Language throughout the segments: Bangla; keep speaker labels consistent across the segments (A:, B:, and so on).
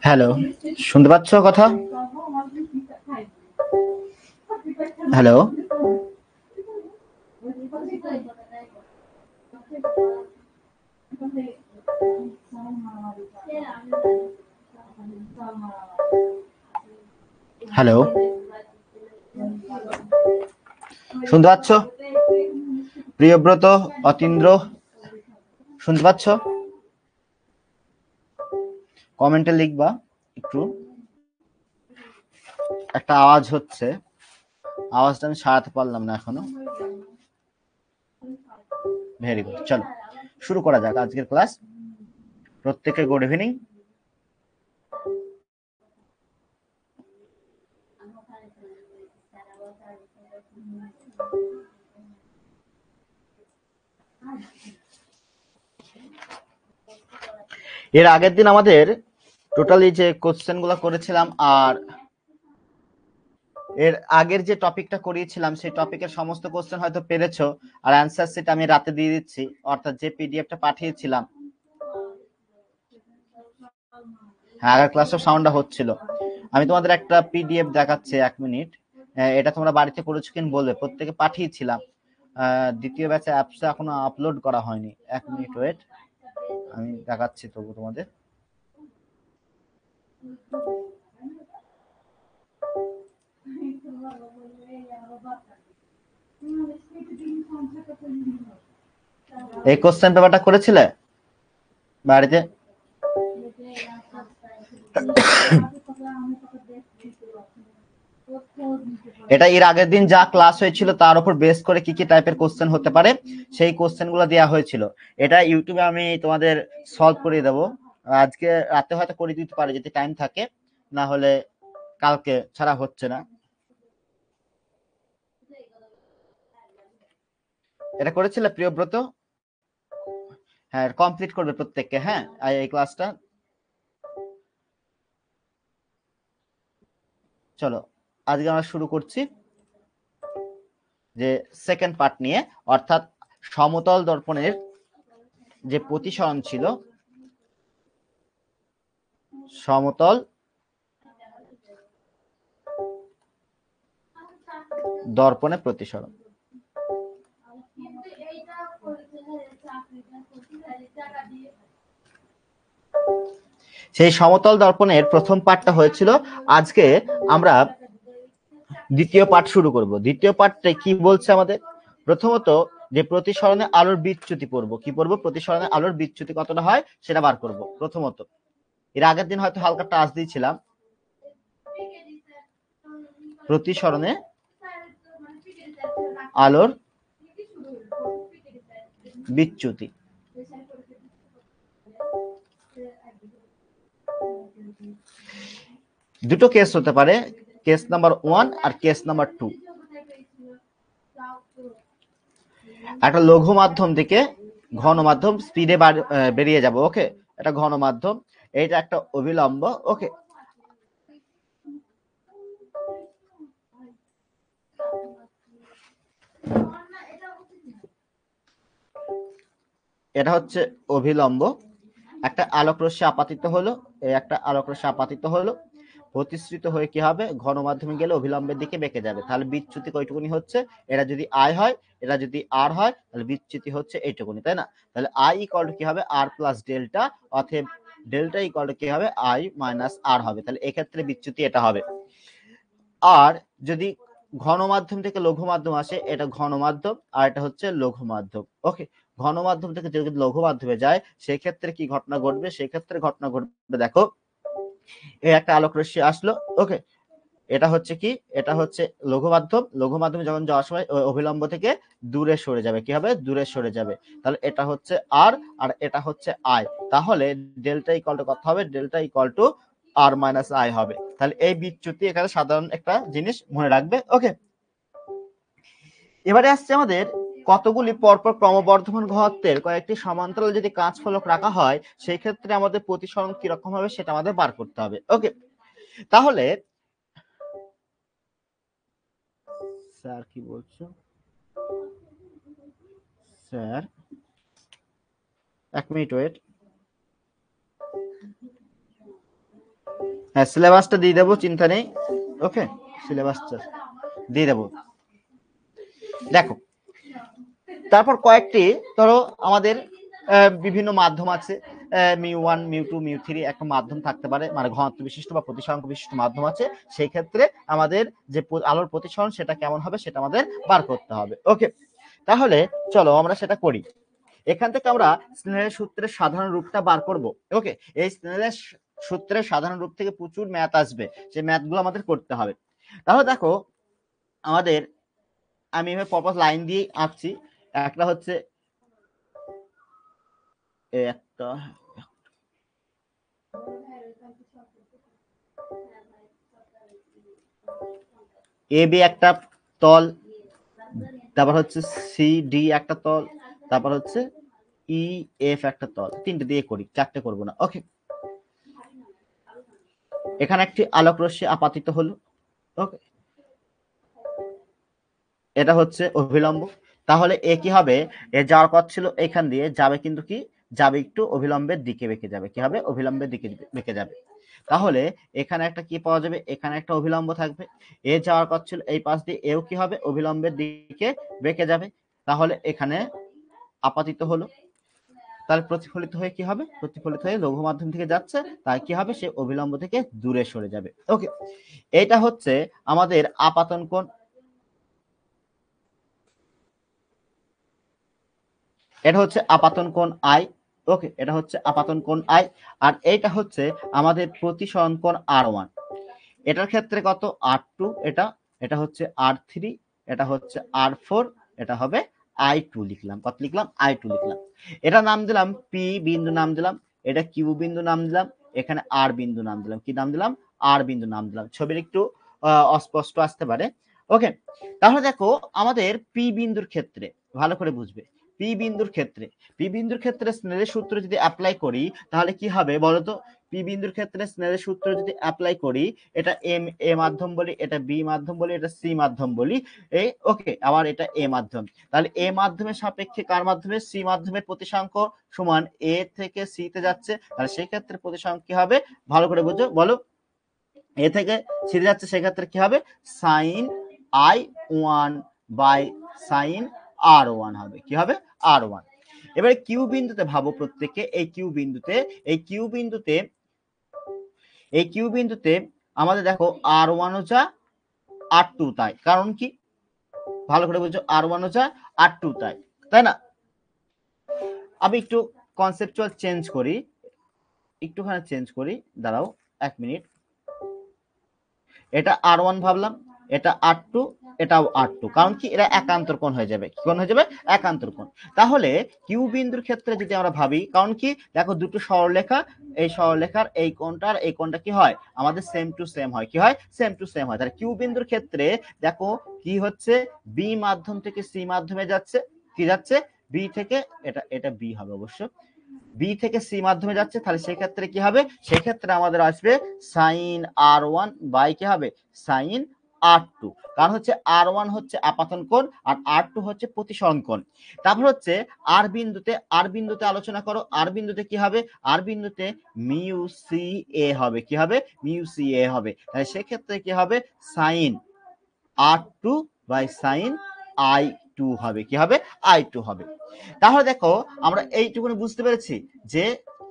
A: হ্যালো, শুনতে পাচ্ছ কথা? হ্যালো, হ্যালো, শুনতে পাচ্ছ? প্রিয়ব্রত, অতীন্দ্র, শুনতে পাচ্ছ? কমেন্টে লিখবা একটু। একটা আওয়াজ হচ্ছে, আওয়াজটা আমি সারাতে পারলাম না এখনো। ভেরি গুড, চলো শুরু করা যাক আজকের ক্লাস। প্রত্যেকে গুড ইভিনিং। এর আগের দিন আমাদের টোটালি যে কোশ্চেন গুলো করেছিলাম আর এর আগের যে টপিকটা করিয়েছিলাম সেই টপিকের সমস্ত কোশ্চেন হয়তো পেরেছো, আর অ্যান্সার সেট আমি রাতে দিয়ে দিচ্ছি, অর্থাৎ যে পিডিএফটা পাঠিয়েছিলাম। হ্যাঁ, আগের ক্লাসেও সাউন্ডটা হচ্ছিল। আমি তোমাদের একটা পিডিএফ দেখাচ্ছি, 1 মিনিট। এটা তোমরা বাড়িতে করেছো কিনা বলবে, প্রত্যেকে পাঠিয়েছিলাম। দ্বিতীয় ব্যাচে অ্যাপসে এখনো আপলোড করা হয়নি। 1 মিনিট ওয়েট, আমি দেখাচ্ছি তবু তোমাদের। এই কোশ্চেন পেপারটা করেছিলে বাড়িতে? এটা এর আগের দিন যা ক্লাস হয়েছিল তার উপর বেস করে কি কি টাইপের কোশ্চেন হতে পারে সেই কোশ্চেনগুলো দেওয়া হয়েছিল। এটা ইউটিউবে আমি তোমাদের সলভ করে দেবো। আজকে রাতে হয়তো করে দিতে পারি যদি টাইম থাকে, না হলে কালকে ছাড়া হচ্ছে না। এটা করেছিলে প্রিয়ব্রত? হ্যাঁ, কমপ্লিট করবে প্রত্যেককে। হ্যাঁ, এই ক্লাসটা চলো আজকে আমরা শুরু করছি যে সেকেন্ড পার্ট নিয়ে, অর্থাৎ সমতল দর্পণের যে প্রতিসরণ ছিল, সমতল দর্পণে প্রতিসরণ। সেই সমতল দর্পণের প্রথম পার্টটা হয়েছিল। আজকে আমরা দ্বিতীয় পার্ট শুরু করব। দ্বিতীয় পার্টে কি বলছে আমাদের? প্রথমত যে প্রতিসরণে আলোর বিচ্যুতি পড়বো। কি পড়বো? প্রতিসরণে আলোর বিচ্যুতি কতটা হয় সেটা বার করব প্রথমত। এর আগের দিন হয়তো হালকা টাচ দিয়েছিলাম। প্রতিসরণে আলোর বিচ্যুতি। দুটো কেস হতে পারে, কেস নাম্বার 1 আর কেস নাম্বার 2। একটা লঘু মাধ্যম থেকে ঘন মাধ্যম স্পিডে বেরিয়ে যাব। ওকে, এটা ঘন মাধ্যম, এটা একটা অভিলম্ব। ওকে, এটা হচ্ছে অভিলম্ব। একটা আলোক রশ্মি আপাতিত হলো, এই একটা আলোক রশ্মি আপাতিত হলো, প্রতিসৃত হয়ে কি হবে? ঘন মাধ্যমে গেলে অভিলম্বের দিকে বেঁকে যাবে। তাহলে বিচ্যুতি কয়টুকুনি হচ্ছে? এটা যদি আই হয়, এটা যদি আর হয়, তাহলে বিচ্যুতি হচ্ছে এইটুকুনি, তাই না? তাহলে আই ইকুয়াল টু কি হবে? আর প্লাস ডেল্টা, অতএব ডেল্টা ইকুয়াল টু কি হবে? আই মাইনাস আর হবে। তাহলে এক্ষেত্রে বিচ্যুতি এটা হবে। আর যদি ঘন মাধ্যম থেকে লঘু মাধ্যম আসে, এটা ঘন মাধ্যম আর এটা হচ্ছে লঘু মাধ্যম। ওকে, ঘন মাধ্যম থেকে যদি লঘু মাধ্যমে যায় সেক্ষেত্রে কি ঘটনা ঘটবে? সেক্ষেত্রে ঘটনা ঘটবে, দেখো এই একটা আলোক রশ্মি আসলো। ওকে, এটা হচ্ছে কি? এটা হচ্ছে লঘু মাধ্যম। লঘু মাধ্যমে যখন যাওয়ার সময় অভিলম্ব থেকে দূরে সরে যাবে। কি হবে? দূরে সরে যাবে। তাহলে এটা হচ্ছে আর, আর এটা হচ্ছে আই। তাহলে ডেল্টা ইকুয়াল টু কত হবে? Delta equal to r minus i হবে। তাহলে এই বিচ্যুতি এখানে সাধারণ একটা জিনিস মনে রাখবে। ওকে, এবারে আসছে আমাদের কতগুলি পরপর ক্রমবর্ধমান ঘনত্বের কয়েকটি সমান্তরাল যদি কাঁচ ফলক রাখা হয় সেই ক্ষেত্রে আমাদের প্রতিসরণ কিরকম হবে সেটা আমাদের বার করতে হবে। ওকে, তাহলে স্যার কি বলছো? Sir 1 minute wait. হ্যাঁ, সিলেবাসটা দিয়ে দেবো, চিন্তা নেই। ওকে, সিলেবাসটা দিয়ে দেবো। দেখো, তারপর কয়েকটি ধরো আমাদের বিভিন্ন মাধ্যম আছে, মিউ 1, মিউ 2, মিউ 3 একটা মাধ্যম থাকতে পারে, মানে ঘনত্ব বিশিষ্ট বা প্রতিসরাঙ্ক বিশিষ্ট মাধ্যম আছে। সেই ক্ষেত্রে আমাদের যে আলোর প্রতিসরণ সেটা কেমন হবে সেটা আমাদের বার করতে হবে। ওকে, তাহলে চলো আমরা সেটা করি। এখান থেকে আমরা স্নেলের সূত্রের সাধারণ রূপটা বার করব। ওকে, এই স্নেলের সূত্রের সাধারণ রূপ থেকে প্রচুর ম্যাথ আসবে, সেই ম্যাথগুলো আমাদের করতে হবে। তাহলে দেখো আমাদের, আমি এভাবে পরপর লাইন দিয়ে আঁকছি। একটা হচ্ছে একটা এ বি একটা তল, তারপর হচ্ছে সি ডি একটা তল, তারপর হচ্ছে ই এফ একটা তল। তিনটে দিয়ে করি, চারটে করবো না। ওকে, এখানে একটি আলোক রশ্মি আপাতিত হলো। ওকে, এটা হচ্ছে অভিলম্ব। তাহলে এ কি হবে, এ যাওয়ার পথ ছিল এখান দিয়ে, যাবে কিন্তু কি যাবে একটু অভিলম্বের দিকে বেঁকে যাবে। কি হবে, অভিলম্বের দিকে বেঁকে যাবে। তাহলে এখানে একটা কি পাওয়া যাবে, এখানে একটা অভিলম্ব থাকবে। এ যাওয়ার পথ ছিল এই পাশ দিয়ে, এও কি হবে অভিলম্বের দিকে বেঁকে যাবে। তাহলে এখানে আপাতিত হলো। তাহলে প্রতিফলিত হয়ে কি হবে, প্রতিফলিত হয়ে লঘু মাধ্যম থেকে যাচ্ছে, তাই কি হবে, সে অভিলম্ব থেকে দূরে সরে যাবে। ওকে, এটা হচ্ছে আমাদের আপাতন কোণ। এটা হচ্ছে আপাতন কোণ আই। ওকে, এটা হচ্ছে আপাতন কোণ আই। আর এইটা হচ্ছে আমাদের প্রতিসরণ কোণ R1। এটার ক্ষেত্রে কত, R2। এটা এটা হচ্ছে R3, এটা হচ্ছে R4, এটা হবে I2 লিখলাম। কত লিখলাম, I2 লিখলাম। এটা নাম দিলাম পি বিন্দু, নাম দিলাম। এটা কিউ বিন্দু নাম দিলাম। এখানে আর বিন্দু নাম দিলাম। কি নাম দিলাম, আর বিন্দু নাম দিলাম। ছবির একটু অস্পষ্ট আসতে পারে। ওকে, তাহলে দেখো আমাদের পি বিন্দুর ক্ষেত্রে ভালো করে বুঝবে। পি বিন্দুর ক্ষেত্রে, পি বিন্দুর ক্ষেত্রে স্নেলের সূত্র যদি অ্যাপ্লাই করি তাহলে কি হবে বলতো। পি বিন্দুর ক্ষেত্রে স্নেলের সূত্র যদি অ্যাপ্লাই করি, এটা এম এ মাধ্যম বলি, এটা বি মাধ্যম বলি, এটা সি মাধ্যম বলি। এই ওকে, আবার এটা এ মাধ্যম। তাহলে এ মাধ্যমের সাপেক্ষে কার মাধ্যমে, সি মাধ্যমের প্রতিসাঙ্ক সমান এ থেকে সি তে যাচ্ছে। তাহলে সেই ক্ষেত্রে প্রতিসাঙ্ক কি হবে, ভালো করে বুঝো, বলো। এ থেকে সি তে যাচ্ছে, সেক্ষেত্রে কি হবে, sign I1 by sine R1 হবে। কি হবে, R1। এবারে কিউ বিন্দুতে ভাবো প্রত্যেকে, এই কিউ বিন্দুতে, এই কিউ বিন্দুতে, এই কিউ বিন্দুতে আমাদের দেখো R1 ও যা R2 তাই। কারণ কি, ভালো করে বুঝো, R1 ও যা R2 তাই, তাই না। আমি একটু কনসেপচুয়াল চেঞ্জ করি, একটুখানি চেঞ্জ করি, দাঁড়াও 1 মিনিট। এটা R1 ভাবলাম, এটা R2, এটাও R2। কারণ কি, এরা একান্তর কোণ হয়ে যাবে। কি কোণ হয়ে যাবে, একান্তর কোণ। তাহলে কিউ বিন্দুর ক্ষেত্রে যদি আমরা ভাবি, কারণ কি দেখো দুটো সরলরেখা, এই সরলরেখার এই কোণটা আর এই কোণটা কি হয়, আমাদের সেম টু সেম হয়। কি হয়, সেম টু সেম হয়। তাহলে কিউ বিন্দুর ক্ষেত্রে দেখো কি হচ্ছে, বি মাধ্যম থেকে সি মাধ্যমে যাচ্ছে। কি যাচ্ছে, বি থেকে, এটা এটা বি হবে অবশ্য, বি থেকে সি মাধ্যমে যাচ্ছে। তাহলে সেই ক্ষেত্রে কি হবে, সেই ক্ষেত্রে আমাদের আসবে সাইন R1 বাই কি হবে, সাইন R2। কারণ হচ্ছে R1 হচ্ছে আপাতন কোণ আর R2 হচ্ছে প্রতিসরণ কোণ। তারপর হচ্ছে আর বিন্দুতে, আর বিন্দুতে আলোচনা করো। আর বিন্দুতে কি হবে, আর বিন্দুতে মিউ সি এ হবে। কি হবে, মিউ সি এ হবে। তাহলে সেক্ষেত্রে কি হবে, sign R2 by sine I2 হবে। কি হবে, I2 হবে। তাহলে দেখো আমরা এইটুকুনি বুঝতে পেরেছি যে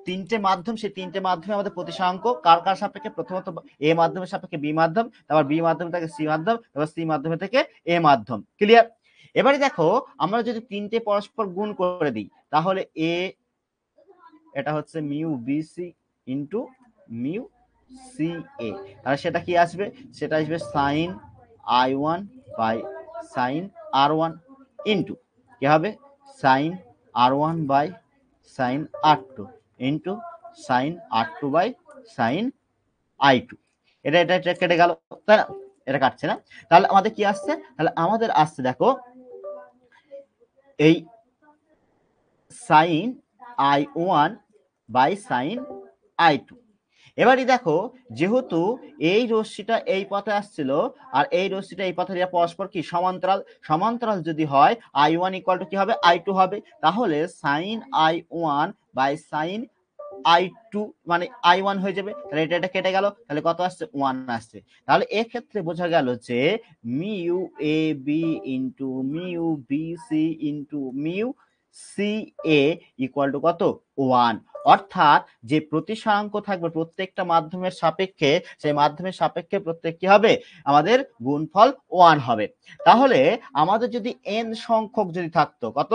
A: তিনটে মাধ্যম, সেই তিনটে মাধ্যমে আমাদের প্রতিসরাঙ্ক কার কার সাপেক্ষে, প্রথমত এ মাধ্যমের সাপেক্ষে বি মাধ্যম, তারপর বি মাধ্যম থেকে সি মাধ্যম, তারপর সি মাধ্যমে থেকে এ মাধ্যম। ক্লিয়ার। এবারে দেখো আমরা যদি তিনটে পরস্পর গুণ করে দিই, তাহলে এ, এটা হচ্ছে mu BC into mu C A, তাহলে সেটা কি আসবে, সেটা আসবে sign I1 by sine R1 into কি হবে, sine R1 by sine R2 into sine R2 by sine I2। এটা এটা এটা কেটে গেল, তাই না, এটা কাটছে না। তাহলে আমাদের কি আসছে, তাহলে আমাদের আসছে দেখো এই sign I1 by sine I2। এবারে দেখো, যেহেতু এই রশ্মিটা এই পথে আসছিল আর এই রশ্মিটা এই পথে পরস্পর কি সমান্তরাল, সমান্তরাল যদি হয় I1 ইকুয়াল টু কি হবে, I2 হবে। তাহলে sign I1 by sine I2 মানে I1 হয়ে যাবে, তাহলে এটা কেটে গেল, তাহলে কত আসছে 1 আসছে। তাহলে এক্ষেত্রে বোঝা গেল যে mu A B into mu B C into mu C A equal to কত 1, অর্থাৎ যে প্রতিসারাঙ্ক থাকবে প্রত্যেকটা মাধ্যমের সাপেক্ষে সেই মাধ্যমের সাপেক্ষে প্রত্যেক কি হবে আমাদের গুণফল 1 হবে। তাহলে আমাদের যদি n সংখ্যক যদি থাকতো, কত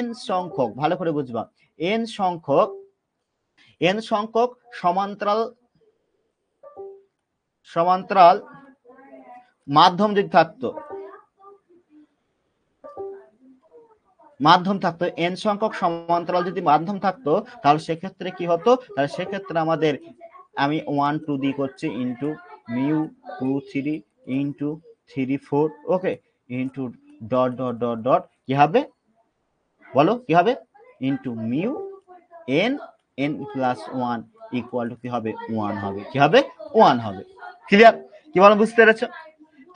A: n সংখ্যক, ভালো করে বুঝবা, n সংখ্যক সমান্তরাল মাধ্যম যদি থাকতো, n সংখ্যক সমান্তরাল যদি মাধ্যম থাকতো, তাহলে সেক্ষেত্রে কি হতো, তাহলে সেক্ষেত্রে আমাদের আমি 1 2 দিয়ে করছি ইন্টু মিউ 2 3 ইন্টু 3 4 ওকে into dot dot dot dot কি হবে বলো কি হবে into mu n n plus 1 equal to কি হবে 1 হবে, কি হবে 1 হবে। ক্লিয়ার? কি বলো, বুঝতে পেরেছো?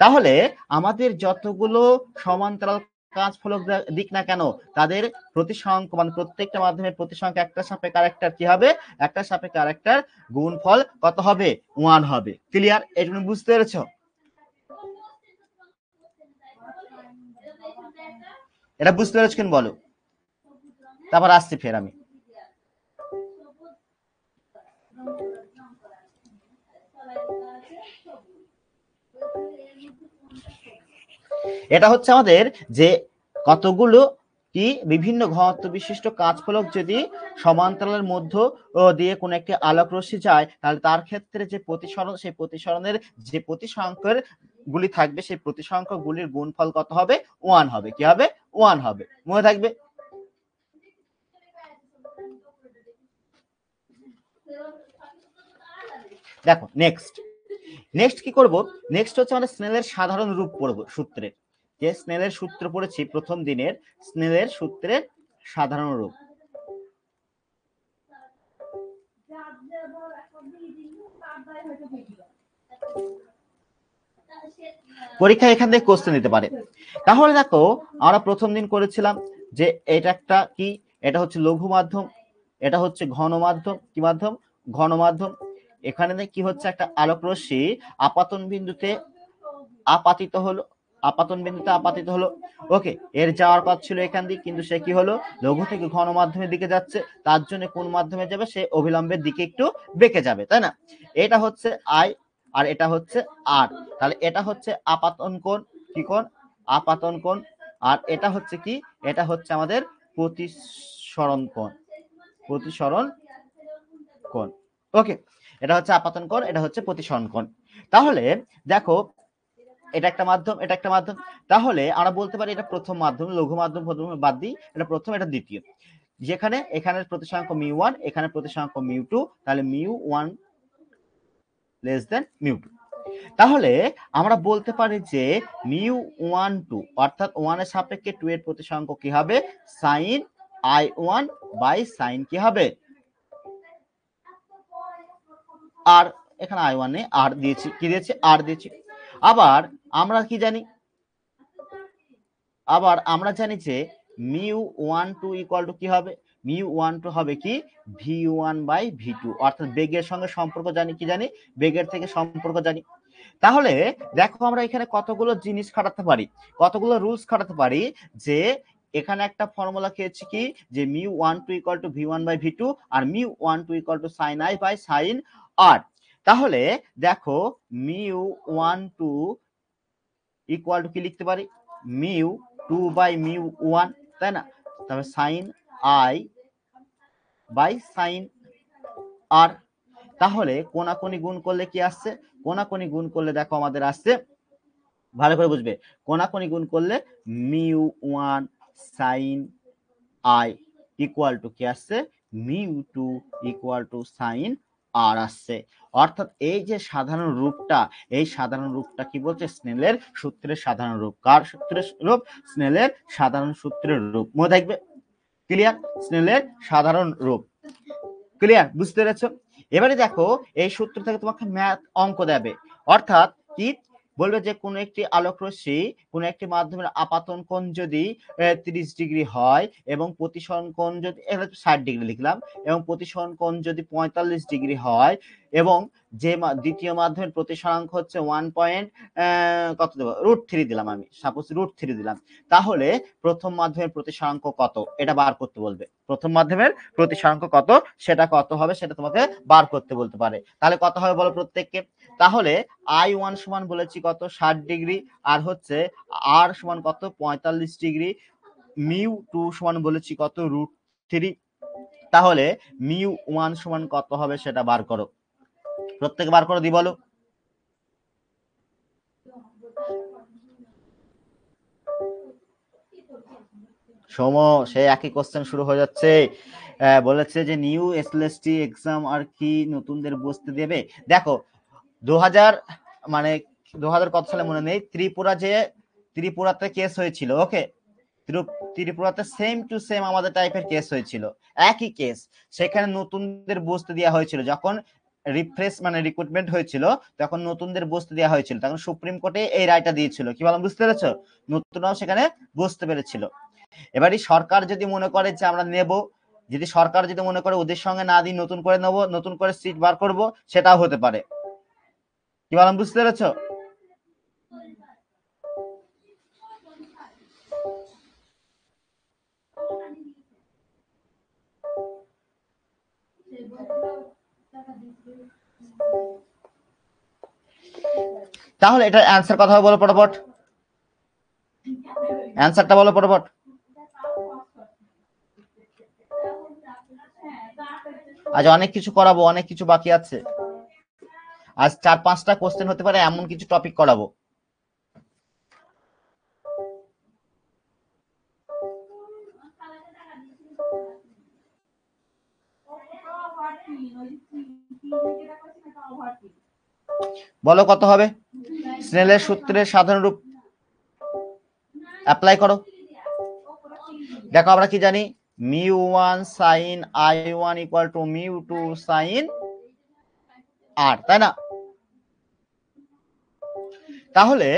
A: তাহলে আমাদের যতগুলো সমান্তরাল কাজ ফলক দিক না কেন তাদের প্রতিসংখ্য মানে প্রত্যেকটা মাধ্যমের প্রতিসংখ্য একটা সাপেক্ষে আরেকটার কি হবে, একটা সাপেক্ষে আরেকটার গুণফল কত হবে 1 হবে। ক্লিয়ার? এটা তুমি বুঝতে পেরেছো? এটা বুঝতে পেরেছো কিনা বলো, তারপর আসছি ফের আমি। এটা হচ্ছে আমাদের যে কতগুলো কি বিভিন্ন ঘনত্ব বিশিষ্ট কাজফলক যদি সমান্তরালের মধ্য দিয়ে কোন একটি আলোক রশ্মি যায়, তাহলে তার ক্ষেত্রে যে প্রতিসরণ, সেই প্রতিসরণের যে প্রতিসংখ্যক গুলি থাকবে সেই প্রতিসংখ্যক গুলির গুণফল কত হবে 1 হবে। কি হবে 1 হবে, মনে থাকবে। দেখো নেক্সট কি করব, নেক্সট হচ্ছে আমরা স্নেলের সাধারণ রূপ পড়ব সূত্রের, যে স্নেলের সূত্র পড়েছি প্রথম দিনের, স্নেলের সূত্রের সাধারণ রূপ। পরীক্ষা এখান থেকে কোশ্চেন দিতে পারে। তাহলে দেখো আমরা প্রথম দিন করেছিলাম যে এটা একটা কি, এটা হচ্ছে লঘু মাধ্যম, এটা হচ্ছে ঘন মাধ্যম, কি মাধ্যম ঘন মাধ্যম। এখানে কি হচ্ছে একটা আলোক রশ্মি আপাতন বিন্দুতে আপাতিত হলো, ওকে, এর যাওয়ার পথ ছিল এখান দিয়ে, কিন্তু সে কি হলো লঘু থেকে ঘন মাধ্যমের দিকে যাচ্ছে, তার জন্য কোন মাধ্যমে যাবে, সে অবিলম্বের দিকে একটু বেঁকে যাবে, তাই না? এটা হচ্ছে আই আর এটা হচ্ছে আর, তাহলে এটা হচ্ছে আপাতন কোণ, কি কোণ আপাতন কোণ, আর এটা হচ্ছে কি, এটা হচ্ছে আমাদের প্রতিসরণ কোণ, ওকে, এটা হচ্ছে আপাতন কোণ, এটা হচ্ছে প্রতিসরণ কোণ। তাহলে দেখো এটা একটা মাধ্যম, এটা একটা মাধ্যম, তাহলে আমরা বলতে পারি এটা প্রথম মাধ্যম, লঘু মাধ্যম প্রথম বাদ দিই, এটা প্রথম, এটা দ্বিতীয়, যেখানে এখানের প্রতিসংখ্য মিউ1, এখানে প্রতিসংখ্য মিউ2, তাহলে মিউ1 লেস দেন মিউ2। তাহলে আমরা বলতে পারি যে মিউ1 2 অর্থাৎ 1 এর সাপেক্ষে 2 এর প্রতিসংখ্য কি হবে sin i1 বাই sin কি হবে আর, এখানে i1 নেই, আর দিয়েছি, কি দিয়েছি আর দিয়েছি। আবার আমরা কি জানি, যে মিউ1 2 ইকুয়াল টু কি হবে, মিউ1 2 হবে কি v1 বাই v2, অর্থাৎ বেগের সঙ্গে সম্পর্ক জানি, কি জানি বেগের থেকে সম্পর্ক জানি। তাহলে দেখো আমরা এখানে কতগুলো জিনিস খাটাতে পারি, কতগুলো রুলস খাটাতে পারি, যে এখানে একটা ফর্মুলা খেয়েছি কি, যে মিউ1 2 equal to v1 by v2 আর মিউ1 2 equal to sin i by sin r। তাহলে দেখো মিউ1 2 ইকুয়াল টু কি লিখতে পারি, মিউ2 বাই মিউ1, তাই না? তাহলে sin i by sin r। তাহলে কোনাকুনি গুণ করলে কি আসছে, কোনাকুনি গুণ করলে দেখো আমাদের আসছে, ভালো করে বুঝবে, কোনাকুনি গুণ করলে মিউ1 sin i ইকুয়াল টু কি আসছে, মিউ2 ইকুয়াল টু sin r আসছে। অর্থাৎ এই যে সাধারণ রূপটা, এই সাধারণ রূপটা কি বলছে, স্নেলের সূত্রের সাধারণ রূপ। কার সূত্রের রূপ? স্নেলের সাধারণ সূত্রের রূপ, মনে থাকবে। ক্লিয়ার? স্নেলের সাধারণ রূপ, ক্লিয়ার, বুঝতে পেরেছো? এবারে দেখো এই সূত্র থেকে তোমাকে ম্যাথ অঙ্ক দেবে, অর্থাৎ কি বলবে যে কোন একটি আলোক রশ্মি কোন একটি মাধ্যমের আপাতন কোণ যদি 30 ডিগ্রি হয় এবং প্রতিসরণ কোণ যদি 60 ডিগ্রি লিখলাম, এবং প্রতিসরণ কোণ যদি 45 ডিগ্রি হয়, এবং যে দ্বিতীয় মাধ্যমের প্রতিসরাঙ্ক হচ্ছে 1 পয়েন্ট কত দেব, √3 দিলাম, আমি সাপোজ √3 দিলাম, তাহলে প্রথম মাধ্যমের প্রতিসরাঙ্ক কত এটা বার করতে বলবে। প্রথম মাধ্যমের প্রতিসরাঙ্ক কত সেটা কত হবে সেটা তোমাকে বার করতে বলতে পারে। তাহলে কত হবে বলো প্রত্যেককে। তাহলে I1 সমান বলেছি কত 60 ডিগ্রি, আর হচ্ছে R সমান কত 45 ডিগ্রি, μ2 সমান বলেছি কত √3। তাহলে μ1 সমান কত হবে সেটা বার করো, প্রত্যেকে বার করে দি বলো। সোম, সেই একই কোশ্চেন শুরু হয়ে যাচ্ছে। বলেছে যে নিউ এসএলএসটি এক্সাম আর কি নতুনদের বসতে দেবে। দেখো 2000 মানে 2000 কত সালে মনে নেই, ত্রিপুরাতে কেস হয়েছিল, ওকে, ত্রিপুরাতে সেম টু সেম আমাদের টাইপের কেস হয়েছিল, একই কেস। সেখানে নতুনদের বসতে দেওয়া হয়েছিল, যখন রিফ্রেশ মানে রিক্রুটমেন্ট হয়েছিল তখন নতুনদের বসতে দেওয়া হয়েছিল, তখন সুপ্রিম কোর্টে এই রায়টা দিয়েছিল, কি বললাম বুঝতে পেরেছো, নতুনরাও সেখানে বসতে পেরেছিল। এবারে সরকার যদি মনে করে যে আমরা নেব, যদি সরকার যদি মনে করে ওদের সঙ্গে না দিই নতুন করে নেবো, নতুন করে সিট বার করব, সেটাও হতে পারে, কি বললাম বুঝতে পেরেছো। তাহলে এটা অ্যান্সার কথা বলো পটাপট, অ্যান্সারটা বলো পটাপট। আজ অনেক কিছু করাবো, অনেক কিছু বাকি আছে, আজ 4-5টা কোশ্চেন হতে পারে, এমন কিছু টপিক করাবো। বলো কত হবে, স্নেলের সূত্রের সাধারণ রূপ অ্যাপ্লাই করো। দেখো আমরা কি জানি, μ1 sin I1 equal to μ2 sin R, তাই না। তাহলে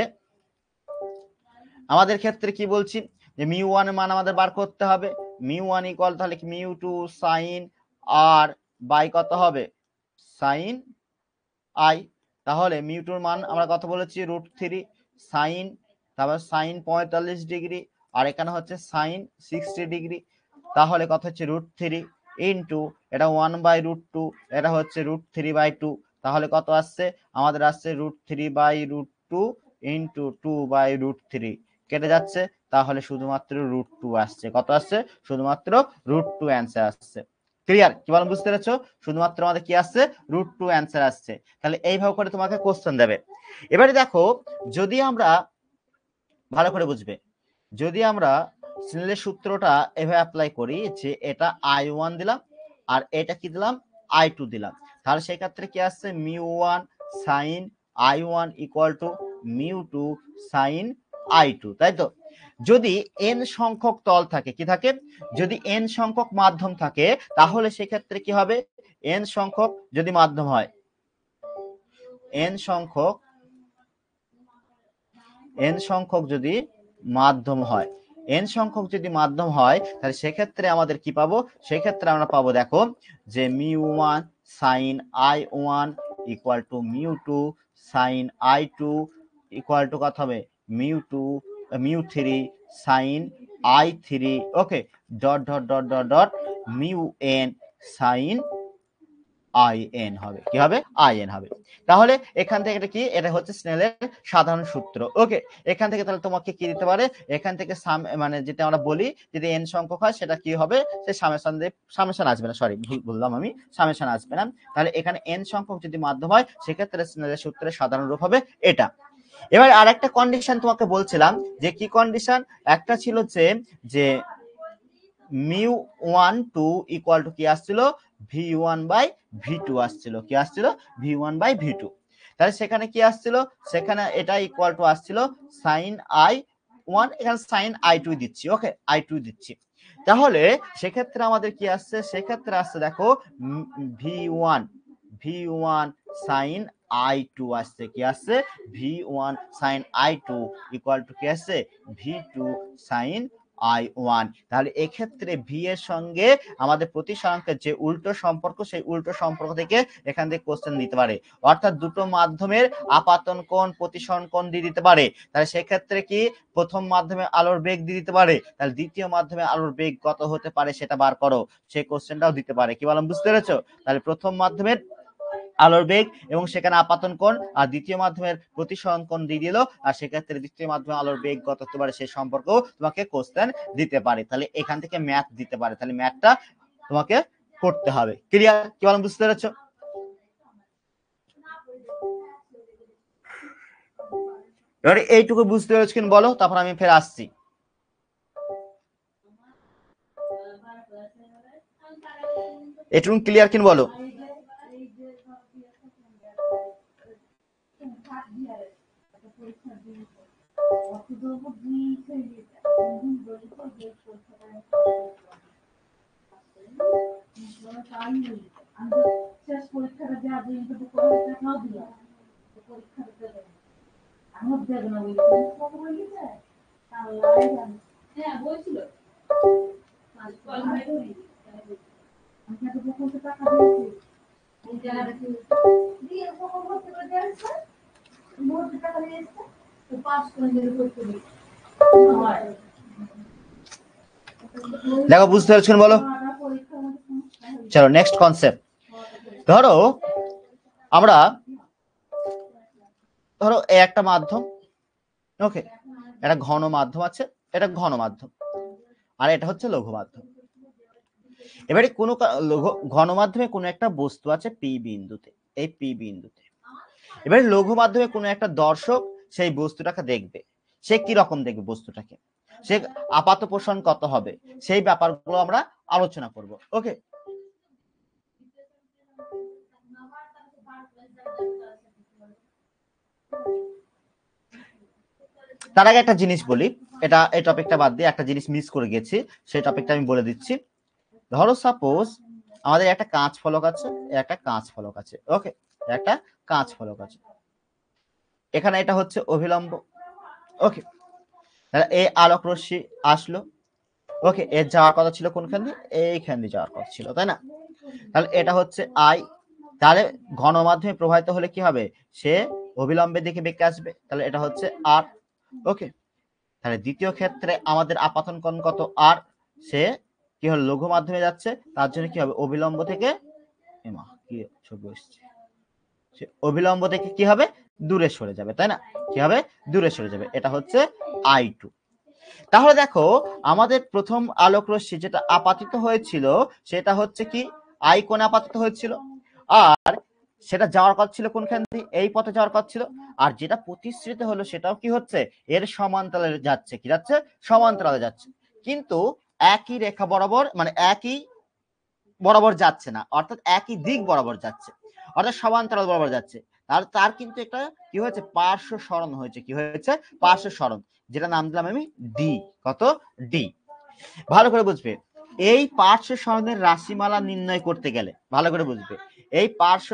A: আমাদের ক্ষেত্রে কি বলছি, যে μ1 এর মান আমাদের বার করতে হবে, μ1 ইকুয়াল তাহলে কি μ2 sin R বাই কত হবে sin I। তাহলে μ2 এর মান আমরা কত বলেছি √3 sin, তারপর sin 45 ডিগ্রি, আর এখানে হচ্ছে sin 60 ডিগ্রি, তাহলে কত হচ্ছে √3 ইন্টু এটা 1/√2, এটা হচ্ছে √3/2, তাহলে কত আসছে আমাদের আসছে √3/√2 ইন্টু 2/√3, কেটে যাচ্ছে, তাহলে শুধুমাত্র √2 আসছে, কত আসছে শুধুমাত্র √2 অ্যান্সার আসছে। ক্লিয়ার, কি বলেন বুঝতে পেরেছো, শুধুমাত্র আমাদের কি আসছে √2 অ্যান্সার আসছে। তাহলে এইভাবে করে তোমাকে কোশ্চেন দেবে। এবারে দেখো, যদি আমরা ভালো করে বুঝবে, যদি আমরা স্নেলের সূত্রটা এভাবে অ্যাপ্লাই করি যে এটা I1 দিলাম আর এটা কি দিলাম I2 দিলাম, তাহলে সেই ক্ষেত্রে কি আসছে μ1 sin I1 equal to μ2 sin I2, তাই তো। যদি n সংখ্যক তল থাকে, কি থাকে, যদি n সংখ্যক মাধ্যম থাকে, তাহলে সেক্ষেত্রে কি হবে, n সংখ্যক যদি মাধ্যম হয়, n সংখ্যক যদি মাধ্যম হয়, n সংখ্যক যদি মাধ্যম হয়, তাহলে সেক্ষেত্রে আমাদের কি পাবো, সেক্ষেত্রে আমরা পাবো দেখো যে μ1 sin I1 equal to μ2 sin I2 equal to কত হবে μ3 sin I3, okay, dot dot dot dot dot μn sin IN হবে, কি হবে IN হবে। তাহলে এখান থেকে এটা কি, এটা হচ্ছে স্নেলের সাধারণ সূত্র, ওকে। এখান থেকে তাহলে তোমাকে কি দিতে পারে, এখান থেকে মানে যেটা আমরা বলি যদি n সংখ্যক হয় সেটা কি হবে, সে সামেশন আসবে না, সরি ভুল বললাম আমি, সামেশন আসবে না। তাহলে এখানে n সংখ্যক যদি মাধ্যম হয় সেক্ষেত্রে স্নেলের সূত্রের সাধারণ রূপ হবে এটা। এবার আরেকটা কন্ডিশন তোমাকে বলছিলাম, যে কি কন্ডিশন, একটা ছিল যে μ12 ইকুয়াল টু কি আসছিল V1/V2 আসছিল, কি আসছিল V1/V2। তাহলে সেখানে কি আসছিল, সেখানে এটা ইকুয়াল টু আসছিল sin I1, এখানে sin I2 দিচ্ছি, ওকে, I2 দিচ্ছি। তাহলে সেক্ষেত্রে আমাদের কি আসছে, সেক্ষেত্রে আসছে দেখো V1 sin I2 আসছে, কি আসছে V1 sin I2 equal to কি আসছে V2 sin I1। তাহলে এক্ষেত্রে ভি এর সঙ্গে আমাদের প্রতিসরাঙ্কের যে উল্টো সম্পর্ক, সেই উল্টো সম্পর্ক থেকে এখান থেকে কোশ্চেন দিতে পারে, অর্থাৎ দুটো মাধ্যমের আপাতন কোণ প্রতিসরণ কোণ দিয়ে দিতে পারে। তাহলে সেক্ষেত্রে কি প্রথম মাধ্যমে আলোর বেগ দিয়ে দিতে পারে, তাহলে দ্বিতীয় মাধ্যমে আলোর বেগ কত হতে পারে সেটা বার করো, সেই কোশ্চেনটাও দিতে পারে। কি বললাম বুঝতে পেরেছো? তাহলে প্রথম মাধ্যমের আলোর বেগ এবং সেখানে আপাতন কোণ, আর দ্বিতীয় মাধ্যমের প্রতিসরণ কোণ দিয়ে দিল, আর সেক্ষেত্রে দ্বিতীয় মাধ্যমে আলোর বেগ কত হতে পারে সেই সম্পর্ক তোমাকে কোশ্চেন দিতে পারে। তাহলে এখান থেকে ম্যাথ দিতে পারে, তাহলে ম্যাথটা তোমাকে করতে হবে। ক্লিয়ার? কি বললাম বুঝতে পেরেছো? এবারে এইটুকু বুঝতে পেরেছো কিনা বলো, তারপর আমি ফের আসছি। এটুকু ক্লিয়ার কিনা বলো। দেখো বুঝতে পারছেন বলো। চলো নেক্সট কনসেপ্ট। ধরো আমরা একটা মাধ্যম, ওকে, এটা ঘন মাধ্যম আছে, এটা ঘন মাধ্যম, আর এটা হচ্ছে লঘু মাধ্যম। এবারে কোনো ঘন মাধ্যমে কোনো একটা বস্তু আছে পি বিন্দুতে, এই পি বিন্দুতে। এবারে লঘু মাধ্যমে কোনো একটা দর্শক সেই বস্তুটাকে দেখবে, সে কি রকম দেখবে বস্তুটাকে, সে আপাত প্রসারণ কত হবে, সেই ব্যাপারগুলো আমরা আলোচনা করব। ওকে, তার আগে একটা জিনিস বলি, এই টপিকটা বাদ দিয়ে একটা জিনিস মিস করে গেছি, সেই টপিকটা আমি বলে দিচ্ছি। ধরো সাপোজ আমাদের একটা কাঁচ ফলক আছে, একটা কাঁচ ফলক আছে, ওকে, একটা কাঁচ ফলক আছে, এখানে এটা হচ্ছে অভিলম্ব। ওকে, তাহলে এই আলোক রশ্মি আসলো, ওকে, এর যাওয়ার কথা ছিল কোনখান দিয়ে, এইখান দিয়ে যাওয়ার কথা ছিল, তাই না? তাহলে এটা হচ্ছে আই। তাহলে ঘন মাধ্যমে প্রবাহিত হলে কি হবে, সে অবিলম্বের দিকে বেঁকে আসবে, তাহলে এটা হচ্ছে আর। ওকে, তাহলে দ্বিতীয় ক্ষেত্রে আমাদের আপাতন কোণ কত আর, সে কি হলো লঘু মাধ্যমে যাচ্ছে, তার জন্য কি হবে অবিলম্ব থেকে কি ছবি এসছে, সে অবিলম্ব থেকে কি হবে দূরে সরে যাবে, তাই না? কি হবে দূরে সরে যাবে, এটা হচ্ছে I2। তাহলে দেখো আমাদের প্রথম আলোক রশ্মি যেটা আপাতিত হয়েছিল সেটা হচ্ছে কি আই কোণে আপাতিত হয়েছিল, আর সেটা যাওয়ার কথা ছিল কোনখান দিয়ে, এই পথে যাওয়ার কথা ছিল। আর যেটা প্রতিসৃত হলো সেটাও কি হচ্ছে এর সমান্তরালে যাচ্ছে, কি যাচ্ছে সমান্তরালে যাচ্ছে, কিন্তু একই রেখা বরাবর, মানে একই বরাবর যাচ্ছে না, অর্থাৎ একই দিক বরাবর যাচ্ছে, অর্থাৎ সমান্তরাল বরাবর যাচ্ছে। তার কিন্তু একটা কি হয়েছে পার্শ্ব সরণ হয়েছে, কি হয়েছে পার্শ্ব সরণ, যেটা নাম দিলাম আমি ডি। কত ডি? ভালো করে বুঝবে, এই পার্শ্ব সরণের রাশিমালা নির্ণয় করতে গেলে ভালো করে বুঝবে, এই পার্শ্ব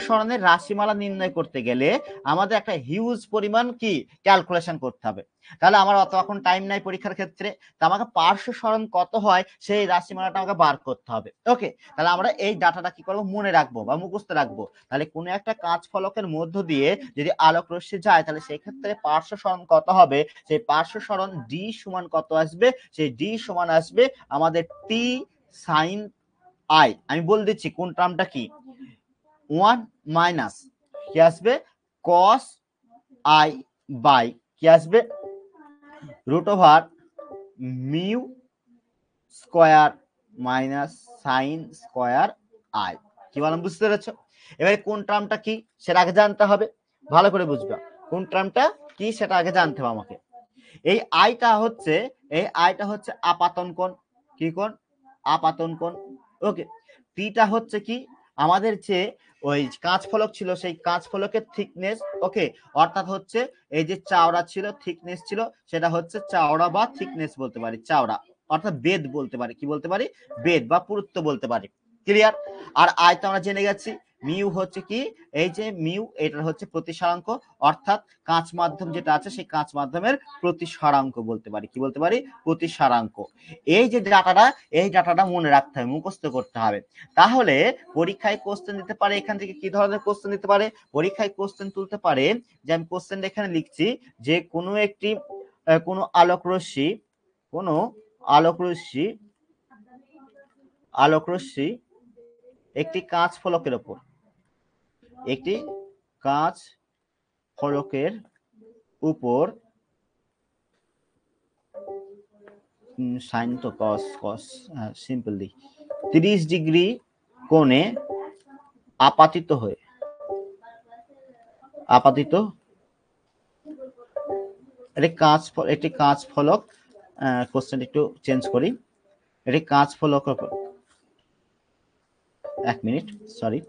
A: সরণের রাশিমালা নির্ণয় করতে গেলে আমাদের একটা হিউজ পরিমাণ কি ক্যালকুলেশন করতে হবে। তাহলে আমার অত এখন টাইম নাই পরীক্ষার ক্ষেত্রে, তা আমাকে পার্শ্ব সরণ কত হয় সেই রাশিমালাটা আমাকে বার করতে হবে। ওকে, তাহলে আমরা এই ডাটাটা কি করবো মনে রাখবো বা মুখস্থ রাখবো। তাহলে কোনো একটা কাঁচ ফলকের মধ্য দিয়ে যদি আলোক রশ্মি যায়, তাহলে সেই ক্ষেত্রে পার্শ্ব সরণ কত হবে, সেই পার্শ্ব সরণ ডি সমান কত আসবে, সেই ডি সমান আসবে আমাদের টি সাইন আই। আমি বলে দিচ্ছি কোন টার্মটা কি, 1 মাইনাস কি আসবে cos i বাই কি আসবে root over mu square minus sine square i. কি বললাম বুঝতে পেরেছো? এবারে কোন টার্মটা কি সেটা আগে জানতে হবে, ভালো করে বুঝবে কোন টার্মটা কি সেটা আগে জানতে হবে আমাকে। এই আইটা হচ্ছে আপাতন কোণ, কি কোণ আপাতন কোণ। ওকে, টিটা হচ্ছে কি আমাদের যে ওই কাঁচ ফলক ছিল সেই কাঁচ ফলকের থিকনেস। ওকে, অর্থাৎ হচ্ছে এই যে চাওড়া ছিল থিকনেস ছিল, সেটা হচ্ছে চাওড়া বা থিকনেস বলতে পারি, চাওড়া অর্থাৎ বেদ বলতে পারি, কি বলতে পারি বেদ বা পুরুত্ব বলতে পারি। ক্লিয়ার? আর আয় তো আমরা জেনে গেছি মিউ হচ্ছে কি, এই যে মিউ এটা হচ্ছে প্রতিসরাঙ্ক, অর্থাৎ কাঁচ মাধ্যম যেটা আছে সেই কাঁচ মাধ্যমের প্রতিসরাঙ্ক বলতে পারি, কি বলতে পারি, প্রতিসরাঙ্ক। এই যে ডাটাটা, এই ডাটাটা মনে রাখতে হবে, মুখস্থ করতে হবে। তাহলে পরীক্ষায় কোশ্চেন দিতে পারে, এখান থেকে কি ধরনের কোশ্চেন দিতে পারে, পরীক্ষায় কোশ্চেন তুলতে পারে, যে আমি কোশ্চেনটা এখানে লিখছি, যে কোনো একটি কোনো আলোকরশ্মি, কোনো আলোকরশ্মি আলোকরশ্মি একটি কাঁচ ফলকের উপর, একটি কাঁচ ফলকের উপর সাইন তো কস কস সিম্পলি 30 ডিগ্রি কোণে আপাতিত হয়ে, আপাতিত একটি কাঁচ ফলক, কোশ্চেন একটু চেঞ্জ করি, এটি কাঁচ ফলক, এক মিনিট সরি,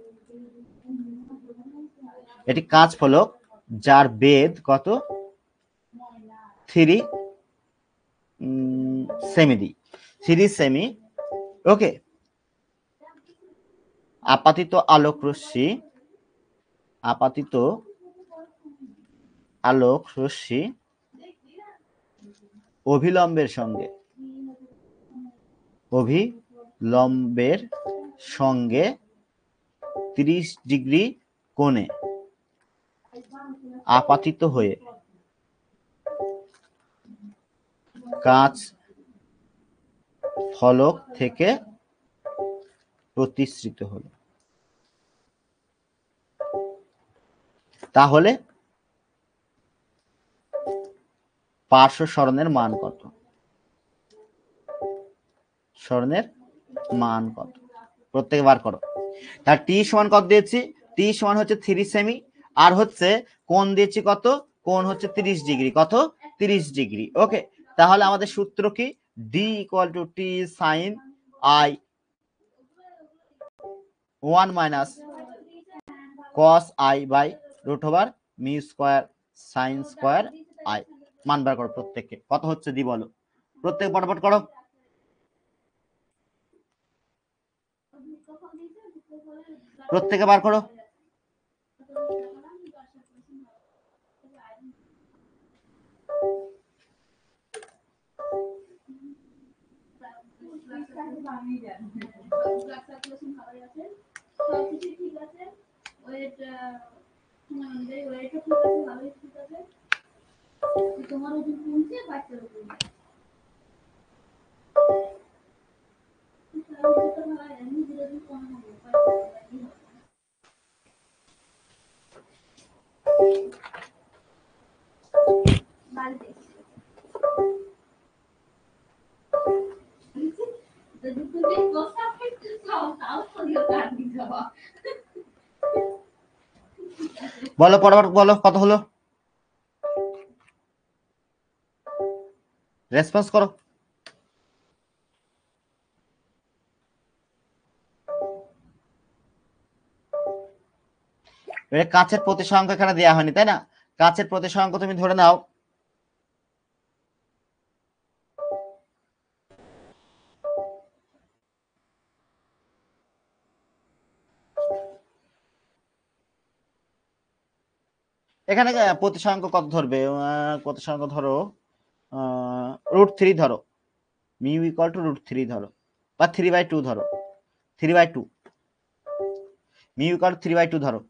A: এটি কাঁচ ফলক যার বেধ কত 3 সেমি, 3 সেমি। ওকে, আপাতিত আলোক রশ্মি, আপাতিত আলোক রশ্মি অভিলম্বের সঙ্গে, অভিলম্বের সঙ্গে 30 ডিগ্রি কোণে আপাতিত হয়ে কাঁচ ফলক থেকে প্রতিসৃত হলো। তাহলে পার্শ্ব সরণের মান কত, সরণের মান কত, প্রত্যেকে বার করো। তার টি সমান কত দিয়েছি, টি সমান হচ্ছে 3 সেমি, আর হচ্ছে কোণ দিয়েছি কত, কোণ হচ্ছে 30 ডিগ্রি, কত 30 ডিগ্রি। ওকে, তাহলে আমাদের সূত্র কি, d equal to t sine i 1 minus cos i by root over mu square sine square i. মান বার করো প্রত্যেককে, কত হচ্ছে দি বলো, প্রত্যেক পটাপট করো। প্রত্যেকে বার করো। তোমার ওজন কমছে, বাচ্চার ওজন বলো পরবার বলো, কত হলো, রেসপন্স করো। কাছের প্রতিসরাঙ্ক এখানে দেওয়া হয়নি, তাই না, কাছের প্রতিসরাঙ্ক তুমি ধরে নাও, এখানে প্রতিসরাঙ্ক কত ধরবে, প্রতিসরাঙ্ক ধরো √3 ধরো, মিউ ইকুয়াল টু √3 ধরো, বা 3/2 ধরো, 3/2, মিউ ইকুয়াল টু 3/2 ধরো।